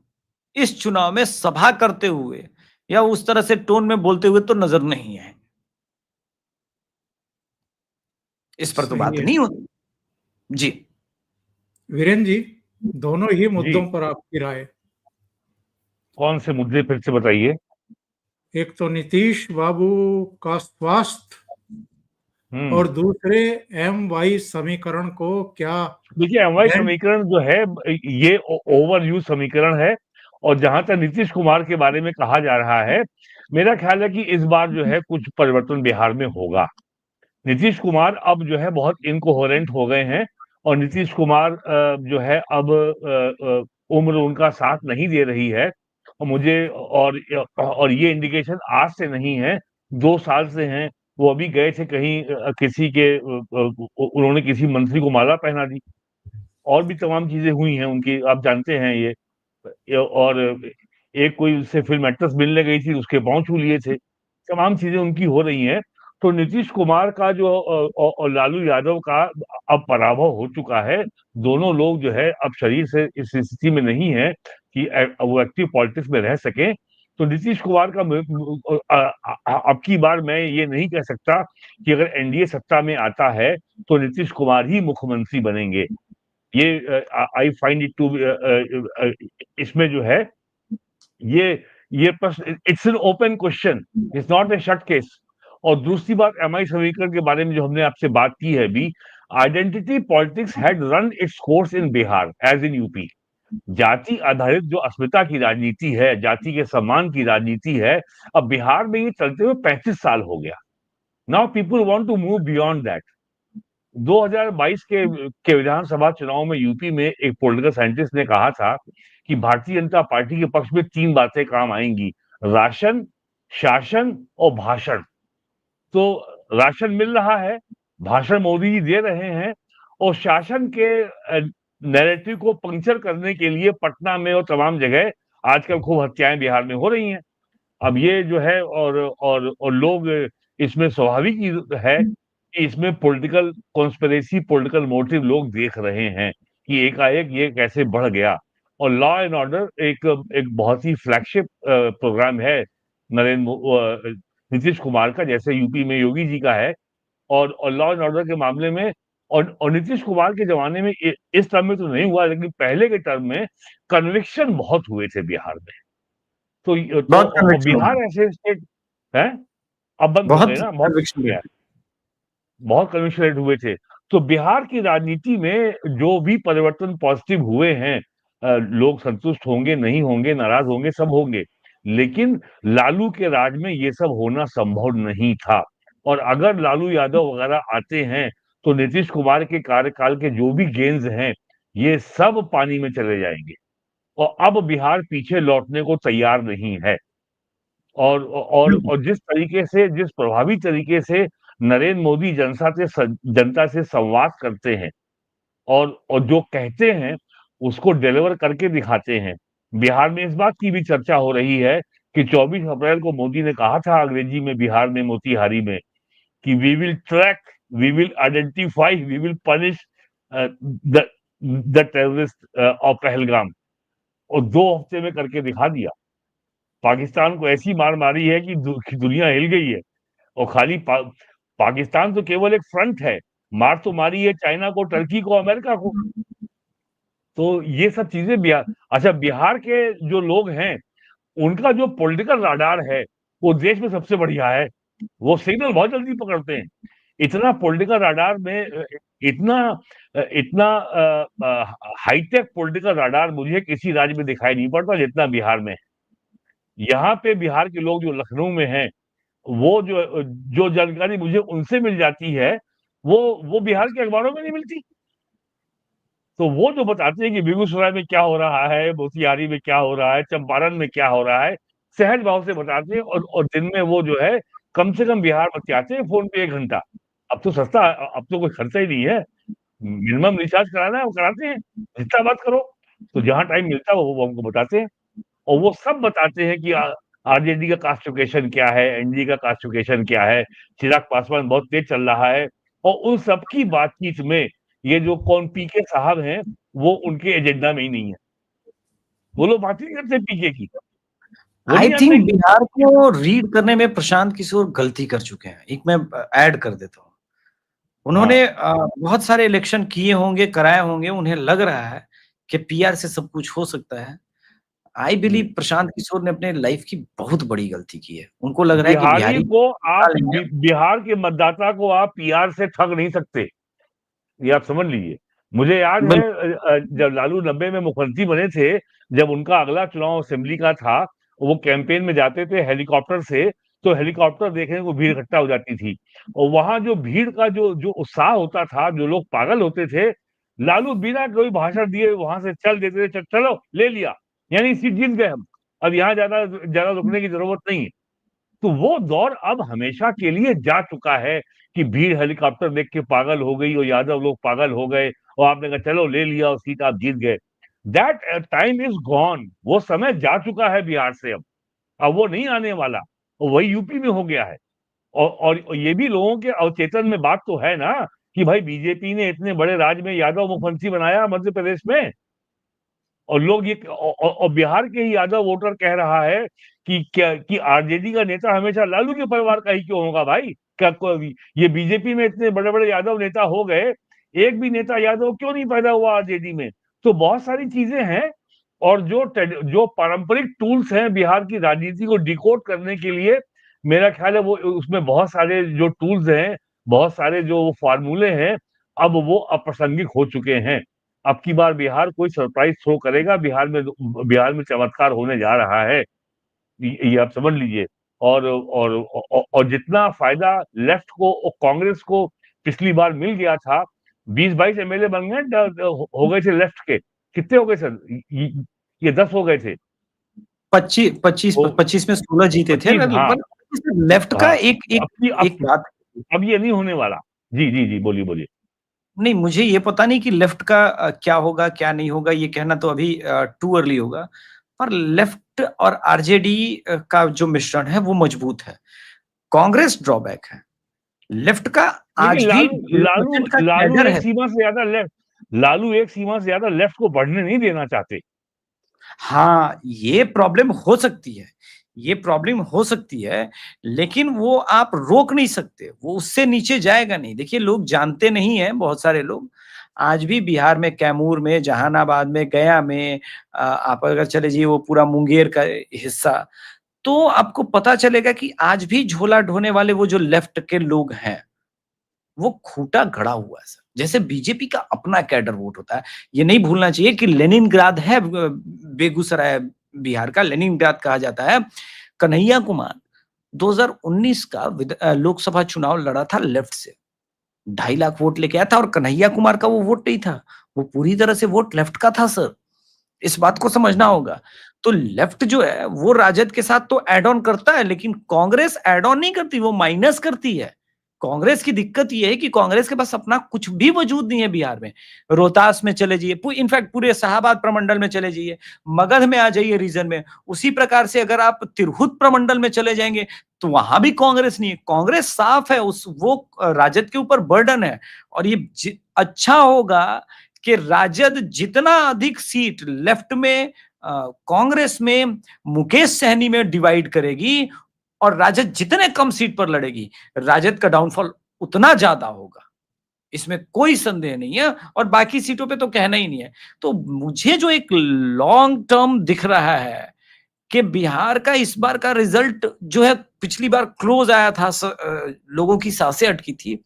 इस चुनाव में सभा करते हुए या उस तरह से टोन में बोलते हुए तो नजर नहीं आए। इस पर तो बात नहीं होती। जी वीरेंद्र जी, दोनों ही जी, मुद्दों पर आपकी राय। कौन से मुद्दे फिर से बताइए? एक तो नीतीश बाबू का स्वास्थ्य, और दूसरे MY समीकरण को क्या देखिए, MY समीकरण जो है ये ओवर यूज समीकरण है। और जहां तक नीतीश कुमार के बारे में कहा जा रहा है, मेरा ख्याल है कि इस बार जो है कुछ परिवर्तन बिहार में होगा। नीतीश कुमार अब जो है बहुत इनकोहेरेंट हो गए हैं और नीतीश कुमार जो है अब उम्र उनका साथ नहीं दे रही है। और मुझे और ये इंडिकेशन आज से नहीं है, 2 साल से हैं। वो अभी गए थे कहीं किसी के उन्होंने किसी मंत्री को माला पहना दी। और भी तमाम चीज़ें हुई हैं उनकी, आप जानते हैं और एक कोई उससे फ़िल्म एक्ट्रेस मिलने गई थी, उसके पाँव छू लिए थे। तमाम चीज़ें उनकी हो रही हैं। तो नीतीश कुमार का जो और लालू यादव का अब पराभव हो चुका है। दोनों लोग जो है अब शरीर से इस स्थिति में नहीं है कि वो एक्टिव पॉलिटिक्स में रह सकें। तो नीतीश कुमार का अब की बार मैं ये नहीं कह सकता कि अगर एनडीए सत्ता में आता है, तो नीतीश कुमार ही मुख्यमंत्री बनेंगे। ये आई फाइंड इट टू इसमें जो है ये प्रश्न, it's an open question, it's not a shut case. और दूसरी बात, एमआई समीकरण के बारे में जो हमने आपसे बात की है अभी, identity politics had run its course in Bihar as in UP. जाति आधारित जो अस्मिता की राजनीति है, जाति के सम्मान की राजनीति है, अब बिहार में ये चलते हुए 35 साल हो गया। Now people want to move beyond that. 2022 के विधानसभा चुनाव में यूपी में एक पॉलिटिकल साइंटिस्ट ने कहा था कि भारतीय जनता पार्टी के पक्ष में 3 बातें काम आएंगी: राशन, शासन और भाषण। तो राशन मिल रहा है, भाषण मोदी जी दे रहे हैं, और शासन के नैरेटिव को पंक्चर करने के लिए पटना में और तमाम जगह आजकल खूब हत्याएं बिहार में हो रही हैं। अब ये जो है और लोग इसमें स्वाभाविक है कि इसमें पॉलिटिकल कॉन्स्पिरेसी, पॉलिटिकल मोटिव लोग देख रहे हैं कि एकाएक ये कैसे बढ़ गया। और लॉ एंड ऑर्डर एक बहुत ही फ्लैगशिप प्रोग्राम है नीतीश कुमार का, जैसे यूपी में योगी जी का है। और लॉ एंड ऑर्डर के मामले में और नीतीश कुमार के जमाने में इस टर्म में तो नहीं हुआ, लेकिन पहले के टर्म में कन्विक्शन बहुत हुए थे बिहार में। बहुत कन्विक्शन बिहार ऐसे स्टेट है, अब बंद हो बहुत गए ना, बहुत कन्विक्शन गया, बहुत कन्विक्शन रेट हुए थे। तो बिहार की राजनीति में जो भी परिवर्तन पॉजिटिव हुए हैं, लोग संतुष्ट होंगे, नहीं होंगे, नाराज होंगे, सब होंगे। लेकिन लालू के राज में ये सब होना संभव नहीं था। और अगर लालू यादव वगैरह आते हैं, तो नीतीश कुमार के कार्यकाल के जो भी गेन्स हैं, ये सब पानी में चले जाएंगे। और अब बिहार पीछे लौटने को तैयार नहीं है। और जिस तरीके से, जिस प्रभावी तरीके से नरेंद्र मोदी जनता से संवाद करते हैं और जो कहते हैं उसको डिलीवर करके दिखाते हैं। बिहार में इस बात की भी चर्चा हो रही है कि 24 अप्रैल को मोदी ने कहा था अंग्रेजी में बिहार में मोतिहारी में कि we will track, we will identify, we will punish the terrorist of Pahalgam. और 2 हफ्ते में करके दिखा दिया। पाकिस्तान को ऐसी मार मारी है कि दुनिया हिल गई है। और खाली पाकिस्तान तो केवल एक फ्रंट है, मार तो मारी है चाइना को, टर्की को, अमेरिका को। तो ये सब चीजें बिहार के जो लोग हैं, उनका जो पॉलिटिकल राडार है वो देश में सबसे बढ़िया है। वो सिग्नल बहुत जल्दी पकड़ते हैं। इतना पॉलिटिकल राडार में इतना इतना हाईटेक पॉलिटिकल राडार मुझे किसी राज्य में दिखाई नहीं पड़ता जितना बिहार में है। यहाँ पे बिहार के लोग जो लखनऊ में हैं, वो जो जानकारी मुझे उनसे मिल जाती है, वो बिहार के अखबारों में नहीं मिलती। तो वो जो बताते हैं कि बेगूसराय में क्या हो रहा है, मोतिहारी में क्या हो रहा है, चंपारण में क्या हो रहा है, सहज भाव से बताते हैं। और दिन में वो जो है कम से कम बिहार बतियाते हैं फोन पे 1 घंटा। अब तो सस्ता, अब तो कोई खर्चा ही नहीं है। मिनिमम रिचार्ज कराना है, वो कराते हैं, जितना बात करो। तो जहाँ टाइम मिलता है वो हमको बताते हैं। और वो सब बताते हैं कि आरजेडी का कास्टिफिकेशन क्या है, एनडीए का कास्टिफिकेशन क्या है, चिराग पासवान बहुत तेज चल रहा है। और उन सबकी बातचीत में ये जो कौन पीके साहब हैं, वो उनके एजेंडा में ही नहीं है। वो लोग बात ही नहीं करते पीके की। आई थिंक बिहार को रीड करने में प्रशांत किशोर गलती कर चुके हैं। एक मैं ऐड कर देता हूँ, उन्होंने बहुत सारे इलेक्शन किए होंगे, कराए होंगे, उन्हें लग रहा है कि पीआर से सब कुछ हो सकता है। आई बिलीव प्रशांत किशोर ने अपने लाइफ की बहुत बड़ी गलती की है। उनको लग रहा है कि बिहारी को आप बिहार के मतदाता को आप पीआर से ठग नहीं सकते, ये आप समझ लीजिए। मुझे याद है जब लालू 90 में मुख्यमंत्री बने थे, जब उनका अगला चुनाव असेंबली का था, वो कैंपेन में जाते थे हेलीकॉप्टर से, तो हेलीकॉप्टर देखने को भीड़ इकट्ठा हो जाती थी। और वहां जो भीड़ का जो उत्साह होता था, जो लोग पागल होते थे, लालू बिना कोई भाषण दिए वहां से चल देते थे, चलो ले लिया, यानी सीट जीत गए हम, अब यहाँ ज्यादा ज्यादा रुकने की जरूरत नहीं है। तो वो दौर अब हमेशा के लिए जा चुका है कि भीड़ हेलीकॉप्टर देख के पागल हो गई और यादव लोग पागल हो गए और आपने कहा चलो ले लिया और सीट आप जीत गए। दैट टाइम इज गॉन, वो समय जा चुका है बिहार से। अब वो नहीं आने वाला, और वही यूपी में हो गया है। और ये भी लोगों के अवचेतन में बात तो है ना कि भाई बीजेपी ने इतने बड़े राज्य में यादव मुख्यमंत्री बनाया मध्य प्रदेश में, और लोग ये और बिहार के ही यादव वोटर कह रहा है कि क्या कि आरजेडी का नेता हमेशा लालू के परिवार का ही क्यों होगा भाई? क्या ये बीजेपी में इतने बड़े बड़े यादव नेता हो गए, एक भी नेता यादव क्यों नहीं पैदा हुआ आरजेडी में? तो बहुत सारी चीजें हैं, और जो पारंपरिक टूल्स हैं बिहार की राजनीति को डिकोड करने के लिए, मेरा ख्याल है वो उसमें बहुत सारे जो टूल्स हैं, बहुत सारे जो फॉर्मूले हैं, अब वो अप्रासंगिक हो चुके हैं। अब की बार बिहार कोई सरप्राइज थ्रो करेगा, बिहार में चमत्कार होने जा रहा है, ये आप समझ लीजिए। और जितना फायदा लेफ्ट को और कांग्रेस को पिछली बार मिल गया था, 20-22 एमएलए बन गए, हो गए थे लेफ्ट के, कितने हो गए सर? ये 10 हो गए थे, 25 में 16 जीते थे। 25, हाँ लेफ्ट का हाँ। एक बात, अब ये नहीं होने वाला। जी जी जी, बोलिए बोलिए। नहीं मुझे ये पता नहीं कि लेफ्ट का क्या होगा क्या नहीं होगा, ये कहना तो अभी टू अर्ली होगा। पर लेफ्ट और आरजेडी का जो मिश्रण है वो मजबूत है, कांग्रेस ड्रॉबैक है। लेफ्ट का आज लेकिन भी लालू 1% का लालू कैडर एक है। सीमा से ज्यादा लेफ्ट लालू एक सीमा से ज्यादा लेफ्ट को बढ़ने नहीं देना चाहते। हाँ, ये प्रॉब्लम हो सकती है, ये प्रॉब्लम हो सकती है, लेकिन वो आप रोक नहीं सकते, वो उससे नीचे जाएगा नहीं। देखिए लोग जानते नहीं है, बहुत सारे लोग आज भी बिहार में कैमूर में, जहानाबाद में, गया में, आप अगर चले जाइए वो पूरा मुंगेर का हिस्सा, तो आपको पता चलेगा कि आज भी झोला ढोने वाले वो जो लेफ्ट के लोग हैं, वो खूंटा गड़ा हुआ है सर। जैसे बीजेपी का अपना कैडर वोट होता है, ये नहीं भूलना चाहिए कि लेनिनग्राद है बेगूसराय, बिहार का लेनिनग्राद कहा जाता है। कन्हैया कुमार 2019 का लोकसभा चुनाव लड़ा था लेफ्ट से, 2.5 लाख वोट लेके आया था, और कन्हैया कुमार का वो वोट नहीं था, वो पूरी तरह से वोट लेफ्ट का था सर। इस बात को समझना होगा। तो लेफ्ट जो है वो राजद के साथ तो एड ऑन करता है, लेकिन कांग्रेस एड ऑन नहीं करती, वो माइनस करती है। कांग्रेस की दिक्कत ये है कि कांग्रेस के पास अपना कुछ भी वजूद नहीं है बिहार में। रोहतास में चले जाइए, इनफैक्ट पूरे शाहाबाद प्रमंडल में चले जाइए, मगध में आ जाइए रीजन में, उसी प्रकार से अगर आप तिरहुत प्रमंडल में चले जाएंगे तो वहां भी कांग्रेस नहीं है। कांग्रेस साफ है, वो राजद के ऊपर बर्डन है। और ये अच्छा होगा कि राजद जितना अधिक सीट लेफ्ट में, कांग्रेस में, मुकेश सहनी में डिवाइड करेगी, और राजद जितने कम सीट पर लड़ेगी, राजद का डाउनफॉल उतना ज्यादा होगा, इसमें कोई संदेह नहीं है। और बाकी सीटों पे तो कहना ही नहीं है। तो मुझे जो एक लॉन्ग टर्म दिख रहा है कि बिहार का इस बार का रिजल्ट जो है, पिछली बार क्लोज आया था, लोगों की सांसें अटकी थी,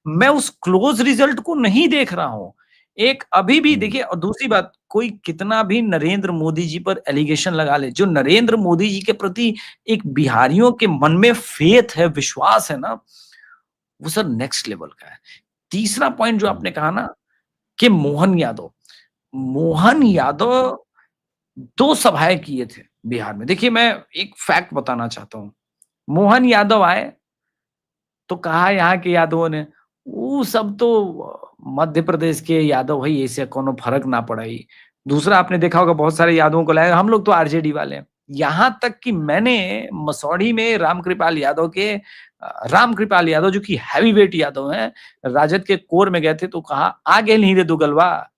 मैं उस क्लोज रिजल्ट को नहीं देख रहा हूं। एक अभी भी देखिए, और दूसरी बात, कोई कितना भी नरेंद्र मोदी जी पर एलिगेशन लगा ले, जो नरेंद्र मोदी जी के प्रति एक बिहारियों के मन में फेथ है, विश्वास है ना, वो सर नेक्स्ट लेवल का है। तीसरा पॉइंट जो आपने कहा ना कि मोहन यादव 2 सभाएं किए थे बिहार में। देखिए मैं एक फैक्ट बताना चाहता हूं, मोहन यादव आए तो कहा यहाँ के यादवों ने, वो सब तो मध्य प्रदेश के यादव है, ऐसे कोनो फर्क ना पड़ाई। दूसरा आपने देखा होगा बहुत सारे यादवों को लाया, हम लोग तो आरजेडी वाले हैं। यहां तक कि मैंने मसौढ़ी में रामकृपाल यादव जो कि हैवी वेट यादव हैं, राजद के कोर में गए थे, तो कहा आ गए नहीं रे दोगलवा,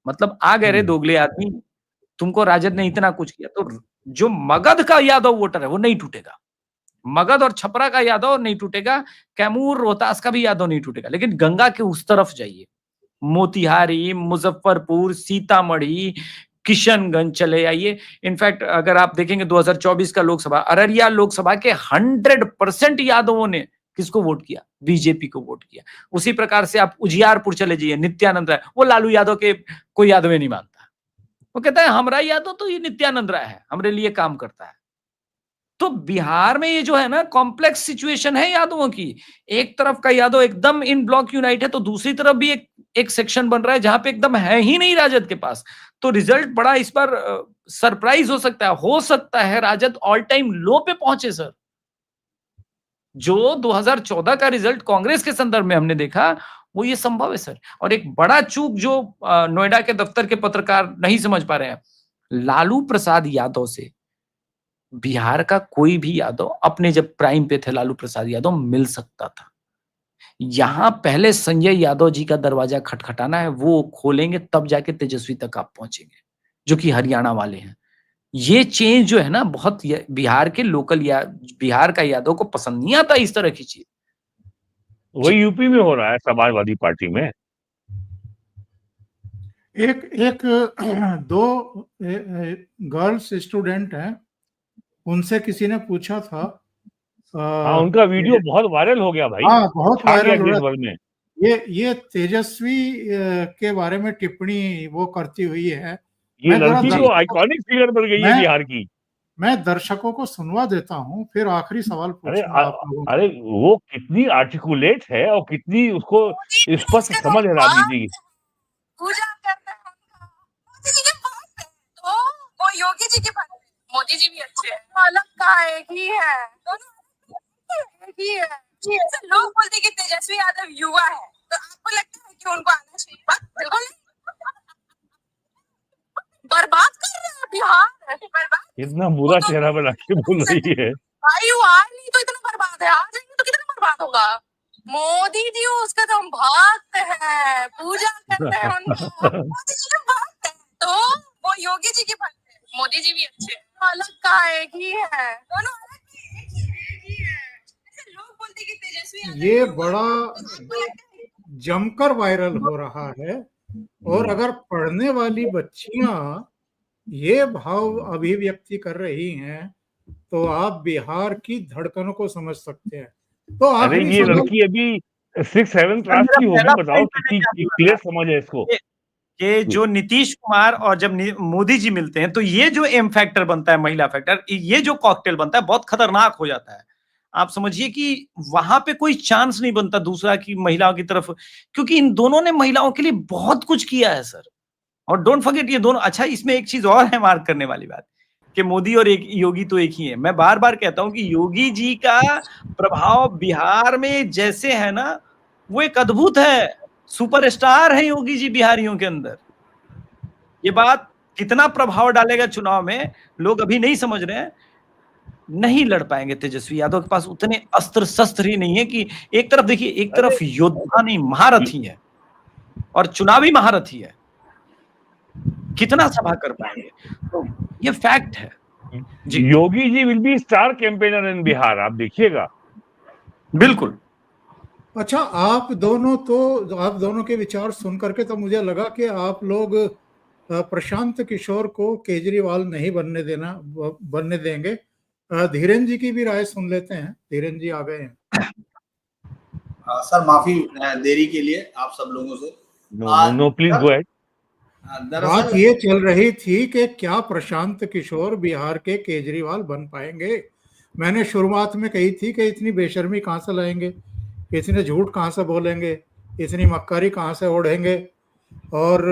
मतलब आ गए रे दोगले आदमी, तुमको राजद ने इतना कुछ किया। तो जो मगध का यादव वोटर है वो नहीं टूटेगा, मगध और छपरा का यादव नहीं टूटेगा, कैमूर रोहतास का भी यादव नहीं टूटेगा। लेकिन गंगा के उस तरफ जाइए, मोतिहारी, मुजफ्फरपुर, सीतामढ़ी, किशनगंज चले आइए। इनफैक्ट अगर आप देखेंगे 2024 का लोकसभा, अररिया लोकसभा के 100% यादवों ने किसको वोट किया? बीजेपी को वोट किया। उसी प्रकार से आप उजियारपुर चले जाइए, नित्यानंद राय, वो लालू यादव के कोई यादव नहीं मानता, वो कहता है हमारा यादव तो ये नित्यानंद राय है, हमारे लिए काम करता है। तो बिहार में ये जो है ना कॉम्प्लेक्स सिचुएशन है यादवों की। एक तरफ का यादव एकदम इन ब्लॉक यूनाइट है, तो दूसरी तरफ भी एक एक सेक्शन बन रहा है जहां पे एकदम है ही नहीं राजद के पास। तो रिजल्ट बड़ा इस बार सरप्राइज हो सकता है राजद ऑल टाइम लो पे पहुंचे सर। जो 2014 का रिजल्ट कांग्रेस के संदर्भ में हमने देखा वो ये संभव है सर। और एक बड़ा चूक जो नोएडा के दफ्तर के पत्रकार नहीं समझ पा रहे हैं, लालू प्रसाद यादव से बिहार का कोई भी यादव अपने जब प्राइम पे थे लालू प्रसाद यादव मिल सकता था। यहां पहले संजय यादव जी का दरवाजा खटखटाना है, वो खोलेंगे तब जाके तेजस्वी तक आप पहुंचेंगे, जो कि हरियाणा वाले हैं। ये चेंज जो है ना बहुत बिहार के लोकल या बिहार का यादव को पसंद नहीं आता इस तरह की चीज। वही यूपी में हो रहा है समाजवादी पार्टी में। एक दो गर्ल्स स्टूडेंट हैं, उनसे किसी ने पूछा था। हाँ, उनका वीडियो बहुत वायरल हो गया भाई। हाँ, बहुत छा गया वायरल हो देश रहा भर में। ये तेजस्वी के बारे में टिप्पणी वो करती हुई है। ये मैं जरा लड़की तो आइकॉनिक फिगर बन गई है मैं- बिहार की। मैं दर्शकों को सुनवा देता हूँ, फिर आखिरी सवाल अरे पूछूंगा आप लोगों को। अरे वो कितनी आर्टिकुलेट है और कितनी उसको स्पष्ट समझ है राजनीति की। पूजा करते हैं उनका। मोदी जी के भक्त हैं, तो वो योगी जी के भक्त हैं। मोदी जी भी अच्छे हैं, अलग का एक ही है, दोनों एक ही है। जैसे लोग बोलते हैं कि तेजस्वी यादव युवा है, तो आपको लगता है कि उनको आना चाहिए? बिल्कुल नहीं। बर्बाद कर रहे हैं बिहार, बर्बाद। इतना बुरा चेहरा बना के बोल रही है। भाई वो आ नहीं तो इतना बर्बाद है, आ जाएंगे तो कितना बर्बाद होगा। मोदी जी उसका तो हम भक्त हैं, पूजा करते हैं उनका। मोदी जी के भक्त हैं, तो वो योगी जी के भक्त हैं। मोदी जी भी अच्छे हैं, अलग का एक ही है, दोनों अलग के एक ही है। जैसे लोग बोलते हैं कि तेजस्वी यादव ये युवा है, बड़ा आपको लगता है जमकर वायरल हो रहा है। और अगर पढ़ने वाली बच्चियां ये भाव अभिव्यक्ति कर रही हैं तो आप बिहार की धड़कनों को समझ सकते हैं। तो अरे आखिरी ये सवाल, लड़की अभी 6-7 क्लास मेरा की पहला होगी, बताओ point मैंने कितनी क्या बोला क्लियर था समझ है इसको। कि जो नीतीश कुमार और जब मोदी जी मिलते हैं तो ये जो एम फैक्टर बनता है, महिला फैक्टर, ये जो कॉकटेल बनता है बहुत खतरनाक हो जाता है। आप समझिए कि वहां पे कोई चांस नहीं बनता दूसरा की महिलाओं की तरफ, क्योंकि इन दोनों ने महिलाओं के लिए बहुत कुछ किया है सर। और डोंट फॉरगेट ये दोनों, अच्छा इसमें एक चीज और है मार्क करने वाली बात कि मोदी और एक योगी तो एक ही है। मैं बार बार कहता हूं कि योगी जी का प्रभाव बिहार में जैसे है ना वो एक अद्भुत है, सुपरस्टार है योगी जी बिहारियों के अंदर। ये बात कितना प्रभाव डालेगा चुनाव में लोग अभी नहीं समझ रहे हैं। नहीं लड़ पाएंगे तेजस्वी यादव के पास उतने अस्त्र शस्त्र ही नहीं है कि एक तरफ देखिए, एक तरफ योद्धा नहीं महारथी है और चुनावी महारथी है, कितना सभा कर पाएंगे, तो ये फैक्ट है जी। Yogi ji will be star campaigner इन बिहार, आप देखिएगा। बिल्कुल। अच्छा, आप दोनों के विचार सुन करके तो मुझे लगा कि आप लोग प्रशांत किशोर को केजरीवाल नहीं बनने देंगे। धीरेन जी की भी राय सुन लेते हैं। धीरेन जी आ गए हैं। सर माफी देरी के लिए आप सब लोगों से। No please go ahead. बात ये चल रही थी कि क्या प्रशांत किशोर बिहार के केजरीवाल बन पाएंगे। मैंने शुरुआत में कही थी कि इतनी बेशर्मी कहाँ से लाएंगे, इतने झूठ कहाँ से बोलेंगे, इतनी मक्कारी कहाँ से ओढ़ेंगे, और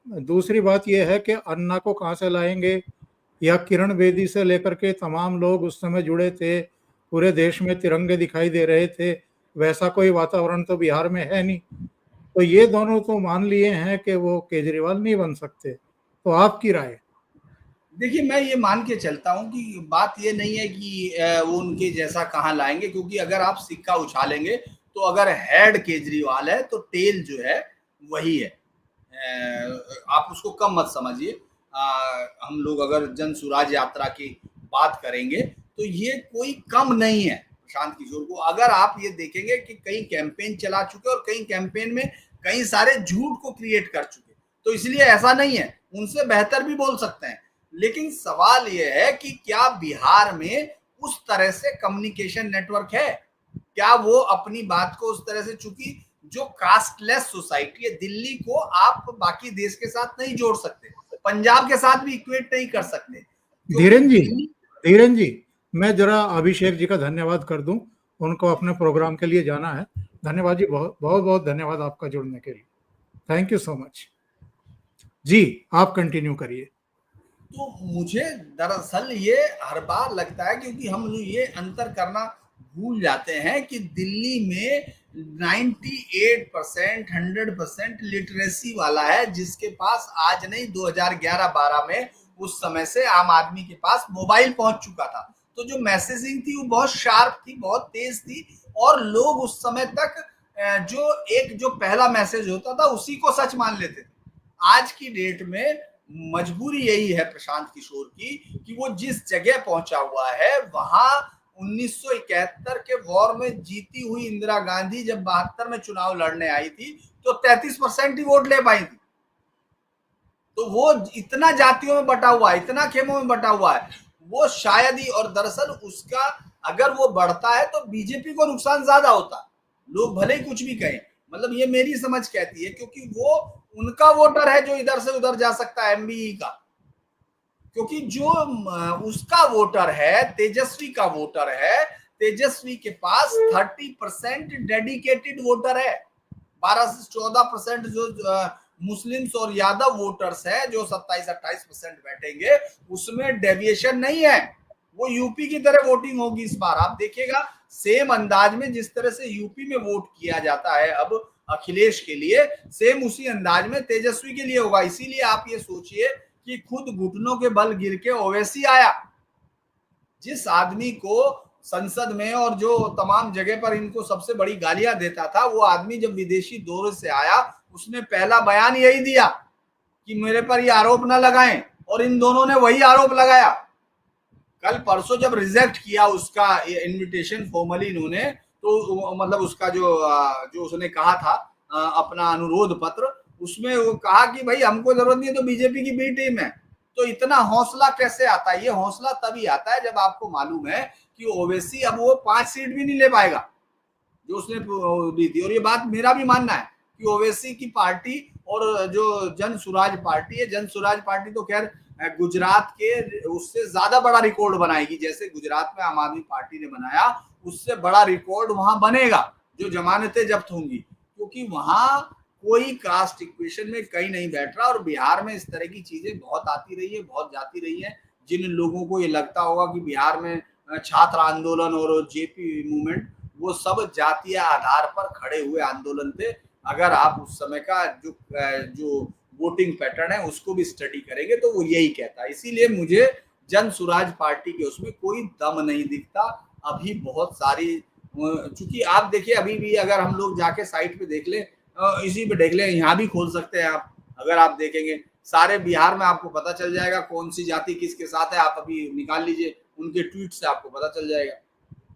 दूसरी बात यह है कि अन्ना को कहाँ से लाएंगे, या किरण बेदी से लेकर के तमाम लोग उस समय जुड़े थे, पूरे देश में तिरंगे दिखाई दे रहे थे, वैसा कोई वातावरण तो बिहार में है नहीं। तो ये दोनों तो मान लिए हैं कि वो केजरीवाल नहीं बन सकते। तो आपकी राय? देखिए, मैं ये मान के चलता हूँ कि बात ये नहीं है कि वो उनके जैसा कहाँ लाएंगे, क्योंकि अगर आप सिक्का उछालेंगे तो अगर हेड केजरीवाल है तो टेल जो है वही है। आप उसको कम मत समझिए। हम लोग अगर जन सुराज यात्रा की बात करेंगे तो ये कोई कम नहीं है प्रशांत किशोर को। अगर आप ये देखेंगे कि कई कैंपेन चला चुके और कई कैंपेन में कई सारे झूठ को क्रिएट कर चुके, तो इसलिए ऐसा नहीं है, उनसे बेहतर भी बोल सकते हैं। लेकिन सवाल यह है कि क्या बिहार में उस तरह से कम्युनिकेशन नेटवर्क है, क्या वो अपनी बात को उस तरह से, चूंकि जो कास्टलेस सोसाइटी है, दिल्ली को आप बाकी देश के साथ नहीं जोड़ सकते, पंजाब के साथ भी इक्वेट नहीं कर सकते। धीरेन जी, मैं जरा अभिषेक जी का धन्यवाद कर दूं, उनको अपने प्रोग्राम के लिए जाना है। धन्यवाद जी, बहुत बहुत धन्यवाद आपका जुड़ने के लिए। Thank you so much. जी, आप कंटिन्यू करिए। तो मुझे दरअसल ये हर बार लगता है, क्योंकि हम लोग ये अंतर करना भूल जाते हैं कि दिल्ली में 98% 100% लिटरेसी वाला है, जिसके पास आज नहीं 2011-12 में उस समय से आम आदमी के पास मोबाइल पहुंच चुका था। तो जो मैसेजिंग थी वो बहुत शार्प थी, बहुत तेज थी, और लोग उस समय तक जो पहला मैसेज होता था उसी को सच मान लेते थे। आज की डेट में मजबूरी यही है प्रशांत किशोर की कि वो जिस जगह पहुंचा हुआ है वहां 1971 के वॉर में जीती हुई इंदिरा गांधी जब 72 में चुनाव लड़ने आई थी तो 33% ही वोट ले पाई थी। तो वो इतना जातियों में बटा हुआ है, इतना खेमों में बटा हुआ है, वो शायद ही, और दरअसल उसका अगर वो बढ़ता है तो बीजेपी को नुकसान ज्यादा होता है। लोग भले ही कुछ भी कहें, मतलब ये मेरी समझ कहती है, क्योंकि वो उनका वोटर है जो इधर से उधर जा सकता है एमबीई का, क्योंकि जो उसका वोटर है, तेजस्वी का वोटर है, तेजस्वी के पास 30% डेडिकेटेड वोटर है। 12 से 14% जो मुस्लिम्स और यादव वोटर्स है जो 27-28% बैठेंगे, उसमें डेविएशन नहीं है। वो यूपी की तरह वोटिंग होगी इस बार, आप देखिएगा सेम अंदाज में जिस तरह से यूपी में वोट किया जाता है अब अखिलेश के लिए, सेम उसी अंदाज में तेजस्वी के लिए होगा। इसीलिए आप ये सोचिए कि खुद घुटनों के बल गिर के ओवैसी आया, जिस आदमी को संसद में और जो तमाम जगह पर इनको सबसे बड़ी गालियां देता था, वो आदमी जब विदेशी दौरे से आया उसने पहला बयान यही दिया कि मेरे पर ये आरोप न लगाएं, और इन दोनों ने वही आरोप लगाया। कल परसों जब रिजेक्ट किया उसका इनविटेशन फॉर्मली इन्होंने, तो मतलब उसका जो उसने कहा था अपना अनुरोध पत्र, उसमें वो कहा कि भाई हमको जरूरत नहीं है, तो बीजेपी की बी टीम है। तो इतना हौसला कैसे आता है? ये हौसला तभी आता है जब आपको मालूम है कि ओवैसी अब वो 5 सीट भी नहीं ले पाएगा जो उसने दी थी। और ये बात मेरा भी मानना है कि ओवैसी की पार्टी और जो जन सुराज पार्टी है, जन सुराज पार्टी तो खैर गुजरात के उससे ज्यादा बड़ा रिकॉर्ड बनाएगी, जैसे गुजरात में आम आदमी पार्टी ने बनाया उससे बड़ा रिकॉर्ड वहां बनेगा, जो जमानतें जब्त होंगी, क्योंकि वहां कोई कास्ट इक्वेशन में कहीं नहीं बैठ रहा। और बिहार में इस तरह की चीजें बहुत आती रही है, बहुत जाती रही है। जिन लोगों को ये लगता होगा कि बिहार में छात्र आंदोलन और जेपी मूवमेंट, वो सब जातीय आधार पर खड़े हुए आंदोलन थे। अगर आप उस समय का जो वोटिंग पैटर्न है उसको भी स्टडी करेंगे तो वो यही कहता है। इसीलिए मुझे जन सुराज पार्टी के उसमें कोई दम नहीं दिखता। अभी बहुत सारी, चूंकि आप देखिए अभी भी अगर हम लोग जाके साइट पे देख लें, इसी पे देख लें, यहाँ भी खोल सकते हैं आप, अगर आप देखेंगे सारे बिहार में आपको पता चल जाएगा कौन सी जाति किसके साथ है। आप अभी निकाल लीजिए, उनके ट्वीट से आपको पता चल जाएगा।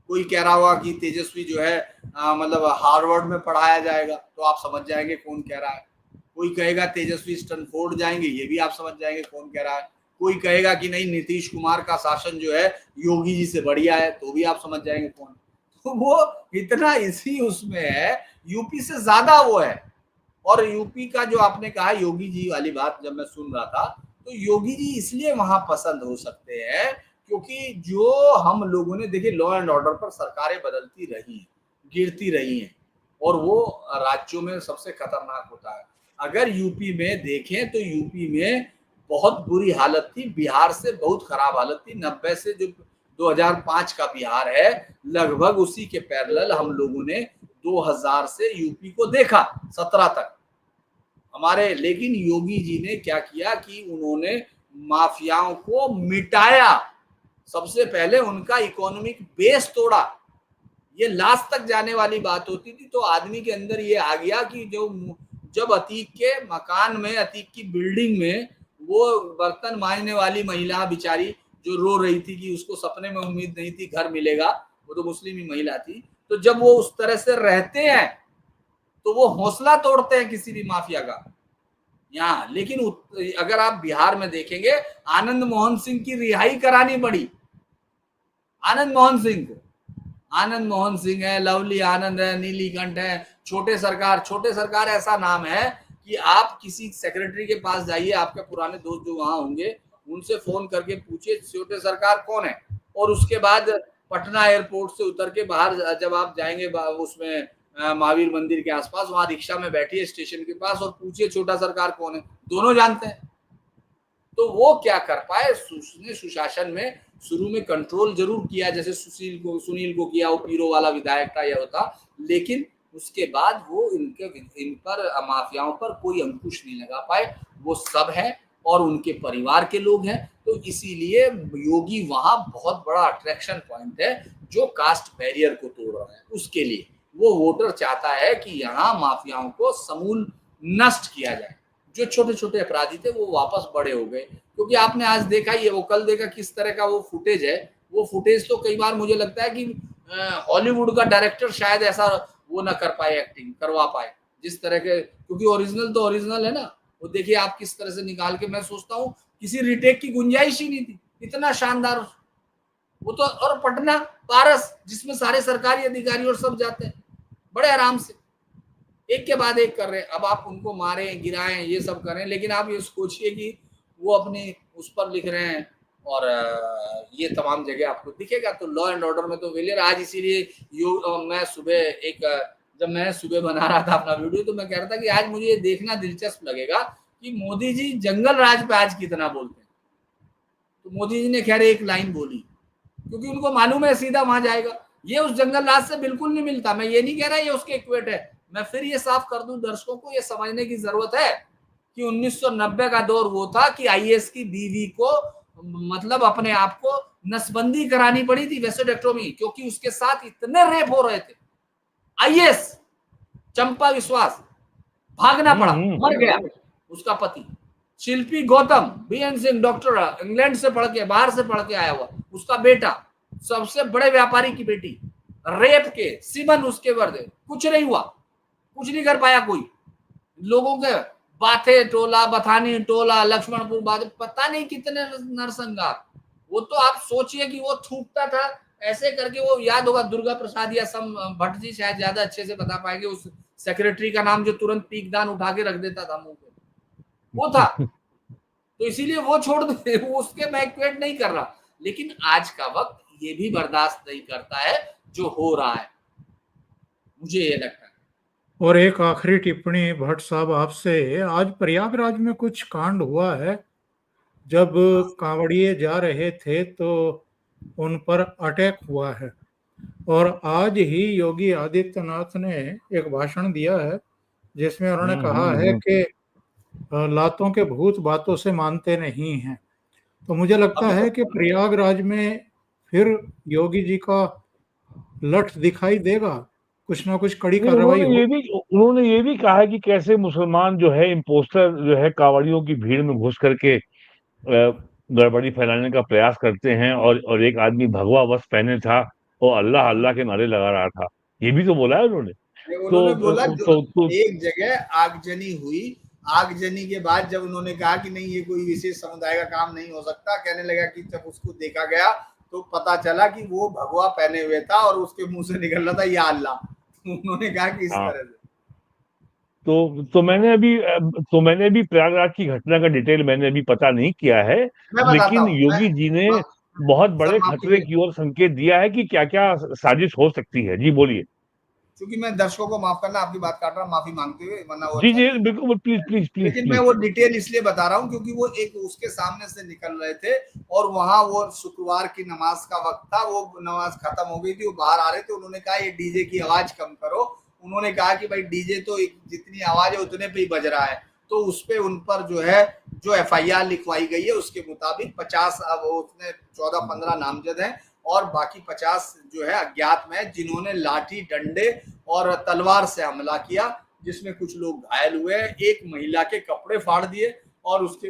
कोई कह रहा होगा कि तेजस्वी जो है मतलब हार्वर्ड में पढ़ाया जाएगा, तो आप समझ जाएंगे कौन कह रहा है। कोई कहेगा तेजस्वी स्टैनफोर्ड जाएंगे, ये भी आप समझ जाएंगे कौन कह रहा है। कोई कहेगा कि नहीं नीतीश कुमार का शासन जो है योगी जी से बढ़िया है, तो भी आप समझ जाएंगे कौन। तो वो इतना इसी उसमें है, यूपी से ज्यादा वो है। और यूपी का जो आपने कहा योगी जी वाली बात जब मैं सुन रहा था, तो योगी जी इसलिए वहां पसंद हो सकते हैं क्योंकि जो हम लोगों ने देखिए लॉ एंड ऑर्डर पर सरकारें बदलती रही हैं, गिरती रही हैं, और वो राज्यों में सबसे खतरनाक होता है। अगर यूपी में देखें तो यूपी में बहुत बुरी हालत थी, बिहार से बहुत खराब हालत थी। 90 से जो 2005 का बिहार है, लगभग उसी के पैरेलल हम लोगों ने 2000 से यूपी को देखा 17 तक हमारे। लेकिन योगी जी ने क्या किया कि उन्होंने माफियाओं को मिटाया। सबसे पहले उनका इकोनॉमिक बेस तोड़ा। ये लास्ट तक जाने वाली बात होती थी, तो आदमी के अंदर ये आ गया कि जब अतीक के मकान में, अतीक की बिल्डिंग में वो बर्तन मांजने वाली महिला बेचारी जो रो रही थी कि उसको सपने में उम्मीद नहीं थी घर मिलेगा, वो तो मुस्लिम ही महिला थी, तो जब वो उस तरह से रहते हैं तो वो हौसला तोड़ते हैं किसी भी माफिया का यहाँ। लेकिन अगर आप बिहार में देखेंगे, आनंद मोहन सिंह की रिहाई करानी पड़ी। आनंद मोहन सिंह को, आनंद मोहन सिंह है, लवली आनंद है, नीलीकंठ है, छोटे सरकार ऐसा नाम है कि आप किसी सेक्रेटरी के पास जाइए, आपके पुराने दोस्त जो वहां होंगे उनसे फोन करके पूछिए छोटे सरकार कौन है। और उसके बाद पटना एयरपोर्ट से उतर के बाहर जब आप जाएंगे उसमें महावीर मंदिर के आसपास, वहां रिक्शा में बैठी है स्टेशन के पास और पूछिए छोटा सरकार कौन है, दोनों जानते हैं। तो वो क्या कर पाए, उसने सुशासन में शुरू में कंट्रोल जरूर किया, जैसे सुनील को किया, वो पीरो वाला विधायक था या होता, लेकिन उसके बाद वो इन पर माफियाओं पर कोई अंकुश नहीं लगा पाए। वो सब है और उनके परिवार के लोग हैं, तो इसीलिए योगी वहां बहुत बड़ा अट्रैक्शन पॉइंट है जो कास्ट बैरियर को तोड़ रहा है। उसके लिए वो वोटर चाहता है कि यहाँ माफियाओं को समूल नष्ट किया जाए। जो छोटे छोटे अपराधी थे वो वापस बड़े हो गए, क्योंकि आपने आज देखा ही है, वो कल देखा किस तरह का वो फुटेज है। वो फुटेज तो कई बार मुझे लगता है कि हॉलीवुड का डायरेक्टर शायद ऐसा वो ना कर पाए, एक्टिंग करवा पाए जिस तरह के, क्योंकि ओरिजिनल तो ओरिजिनल है ना। वो देखिए आप किस तरह से निकाल के, मैं सोचता हूँ किसी रिटेक की गुंजाइश ही नहीं थी, इतना शानदार वो तो। और पटना पारस जिसमें सारे सरकारी अधिकारी और सब जाते हैं, बड़े आराम से एक के बाद एक कर रहे हैं। अब आप उनको मारें, गिराएं, ये सब करें, लेकिन आप ये सोचिए कि वो अपने उस पर लिख रहे हैं और ये तमाम जगह आपको दिखेगा। तो लॉ एंड ऑर्डर में तो फेलियर आज, इसीलिए जब मैं सुबह बना रहा था अपना वीडियो, तो मैं कह रहा था कि आज मुझे ये देखना दिलचस्प लगेगा कि मोदी जी जंगल राज पे आज कितना बोलते हैं। तो मोदी जी ने खैर एक लाइन बोली, क्योंकि उनको मालूम है सीधा वहां जाएगा। ये उस जंगल राज से बिल्कुल नहीं मिलता। मैं ये नहीं कह रहा ये उसके इक्वेट है, मैं फिर ये साफ कर दूं, दर्शकों को ये समझने की जरूरत है कि 1990 का दौर वो था कि आईएएस की बीवी को मतलब अपने आप को नसबंदी करानी पड़ी थी, वेसोडेक्टोमी, क्योंकि उसके साथ इतने रेप हो रहे थे। आईएएस चंपा विश्वास भागना पड़ा, मर गया उसका पति। Shilpi Gautam, BN Singh doctor, England से पढ़ के, बाहर से पढ़ के आया हुआ, उसका बेटा, सबसे बड़े व्यापारी की बेटी, रेप के सिमन उसके वर्दे, कुछ नहीं हुआ, कुछ नहीं कर पाया कोई। लोगों के बाथे टोला, बथानी टोला, लक्ष्मणपुर बात, पता नहीं कितने नरसंहार। वो तो आप सोचिए कि वो थूकता था ऐसे करके। वो याद होगा दुर्गा प्रसाद या सम भट्ट जी शायद ज्यादा अच्छे से बता पाएंगे, उस सेक्रेटरी का नाम जो तुरंत पीकदान उठा के रख देता था मुंह पे, वो था। तो इसीलिए वो छोड़ दे, वो उसके मैं इक्वेट नहीं कर रहा, लेकिन आज का वक्त ये भी बर्दाश्त नहीं करता है जो हो रहा है, मुझे ये लगता है। और एक आखिरी टिप्पणी भट्ट साहब आपसे, आज प्रयागराज में कुछ कांड हुआ है। जब कांवड़िए जा रहे थे तो उन पर अटैक हुआ है, और आज ही योगी आदित्यनाथ ने एक भाषण दिया है जिसमें उन्होंने कहा है कि लातों के भूत बातों से मानते नहीं हैं। तो मुझे लगता है कि प्रयागराज में फिर योगी जी का लठ दिखाई देगा, कुछ ना कुछ कड़ी कार्रवाई हो। उन्होंने ये भी कहा है कि कैसे मुसलमान जो है इम्पोस्टर जो है कांवड़ियों की भीड़ में घुस करके गड़बड़ी फैलाने का प्रयास करते हैं, और एक आदमी भगवा वस्त्र पहने था और अल्लाह अल्लाह के नारे लगा रहा था, ये भी तो बोला है उन्होंने। बोला एक जगह आगजनी हुई, आगजनी के बाद जब उन्होंने कहा कि नहीं ये कोई विशेष समुदाय का काम नहीं हो सकता, कहने लगा कि जब उसको देखा गया तो पता चला कि वो भगवा पहने हुए था और उसके मुंह से निकल रहा था या अल्लाह। उन्होंने कहा कि इस तरह से। तो मैंने अभी प्रयागराज की घटना का डिटेल मैंने अभी पता नहीं किया है, लेकिन योगी जी ने बहुत बड़े खतरे की ओर संकेत दिया है कि क्या क्या साजिश हो सकती है। जी बोलिए। क्योंकि मैं दर्शकों को माफ करना, आपकी बात काट रहा हूँ, माफी मांगते हुए, वरना वो जी बिल्कुल, प्लीज। लेकिन मैं वो डिटेल इसलिए बता रहा हूँ क्योंकि वो एक उसके सामने से निकल रहे थे और वहां वो शुक्रवार की नमाज का वक्त था, वो नमाज खत्म हो गई थी, वो बाहर आ रहे थे। उन्होंने कहा ये डीजे की आवाज कम करो। उन्होंने कहा कि भाई डीजे तो जितनी आवाज है उतने पे ही बज रहा है। तो उस पे उन पर जो है जो एफआईआर लिखवाई गई है उसके मुताबिक 50, अब उसने 14-15 नामजद हैं और बाकी 50 जो है अज्ञात में, जिन्होंने लाठी, डंडे और तलवार से हमला किया, जिसमें कुछ लोग घायल हुए। एक महिला के कपड़े फाड़ दिए और उसके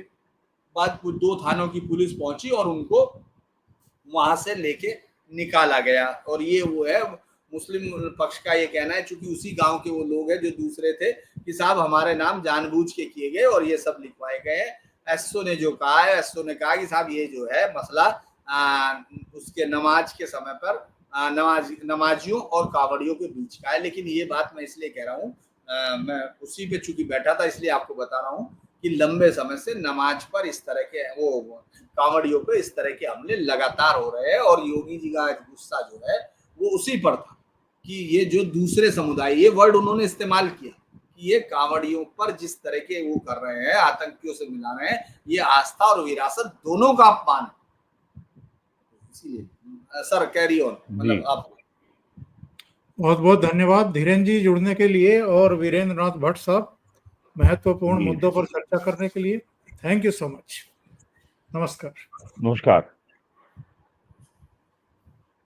बाद 2 थानों की पुलिस पहुंची और उनको वहां से लेके निकाला गया। और ये वो है मुस्लिम पक्ष का ये कहना है, चूंकि उसी गांव के वो लोग हैं जो दूसरे थे, कि साहब हमारे नाम जानबूझ के किए गए और ये सब लिखवाए गए। एसओ ने जो कहा है, एसओ ने कहा कि साहब ये जो है मसला उसके नमाज के समय पर नमाजियों और कावड़ियों के बीच का है। लेकिन ये बात मैं इसलिए कह रहा हूँ, मैं उसी पे चूंकि बैठा था इसलिए आपको बता रहा हूँ कि लंबे समय से नमाज पर इस तरह के वो कावड़ियों पे इस तरह के हमले लगातार हो रहे हैं और योगी जी का गुस्सा जो है वो उसी पर था। कि ये जो दूसरे समुदाय, ये वर्ड उन्होंने इस्तेमाल किया कि ये कांवड़ियों पर जिस तरह के वो कर रहे हैं, आतंकियों से मिला रहे हैं, ये आस्था और विरासत दोनों का अपमान है। इसीलिए सर कैरी ऑन, मतलब आप। बहुत बहुत धन्यवाद धीरेन्द्र जी जुड़ने के लिए और वीरेंद्र नाथ भट्ट साहब महत्वपूर्ण मुद्दों पर चर्चा करने के लिए। Thank you so much. नमस्कार। नमस्कार।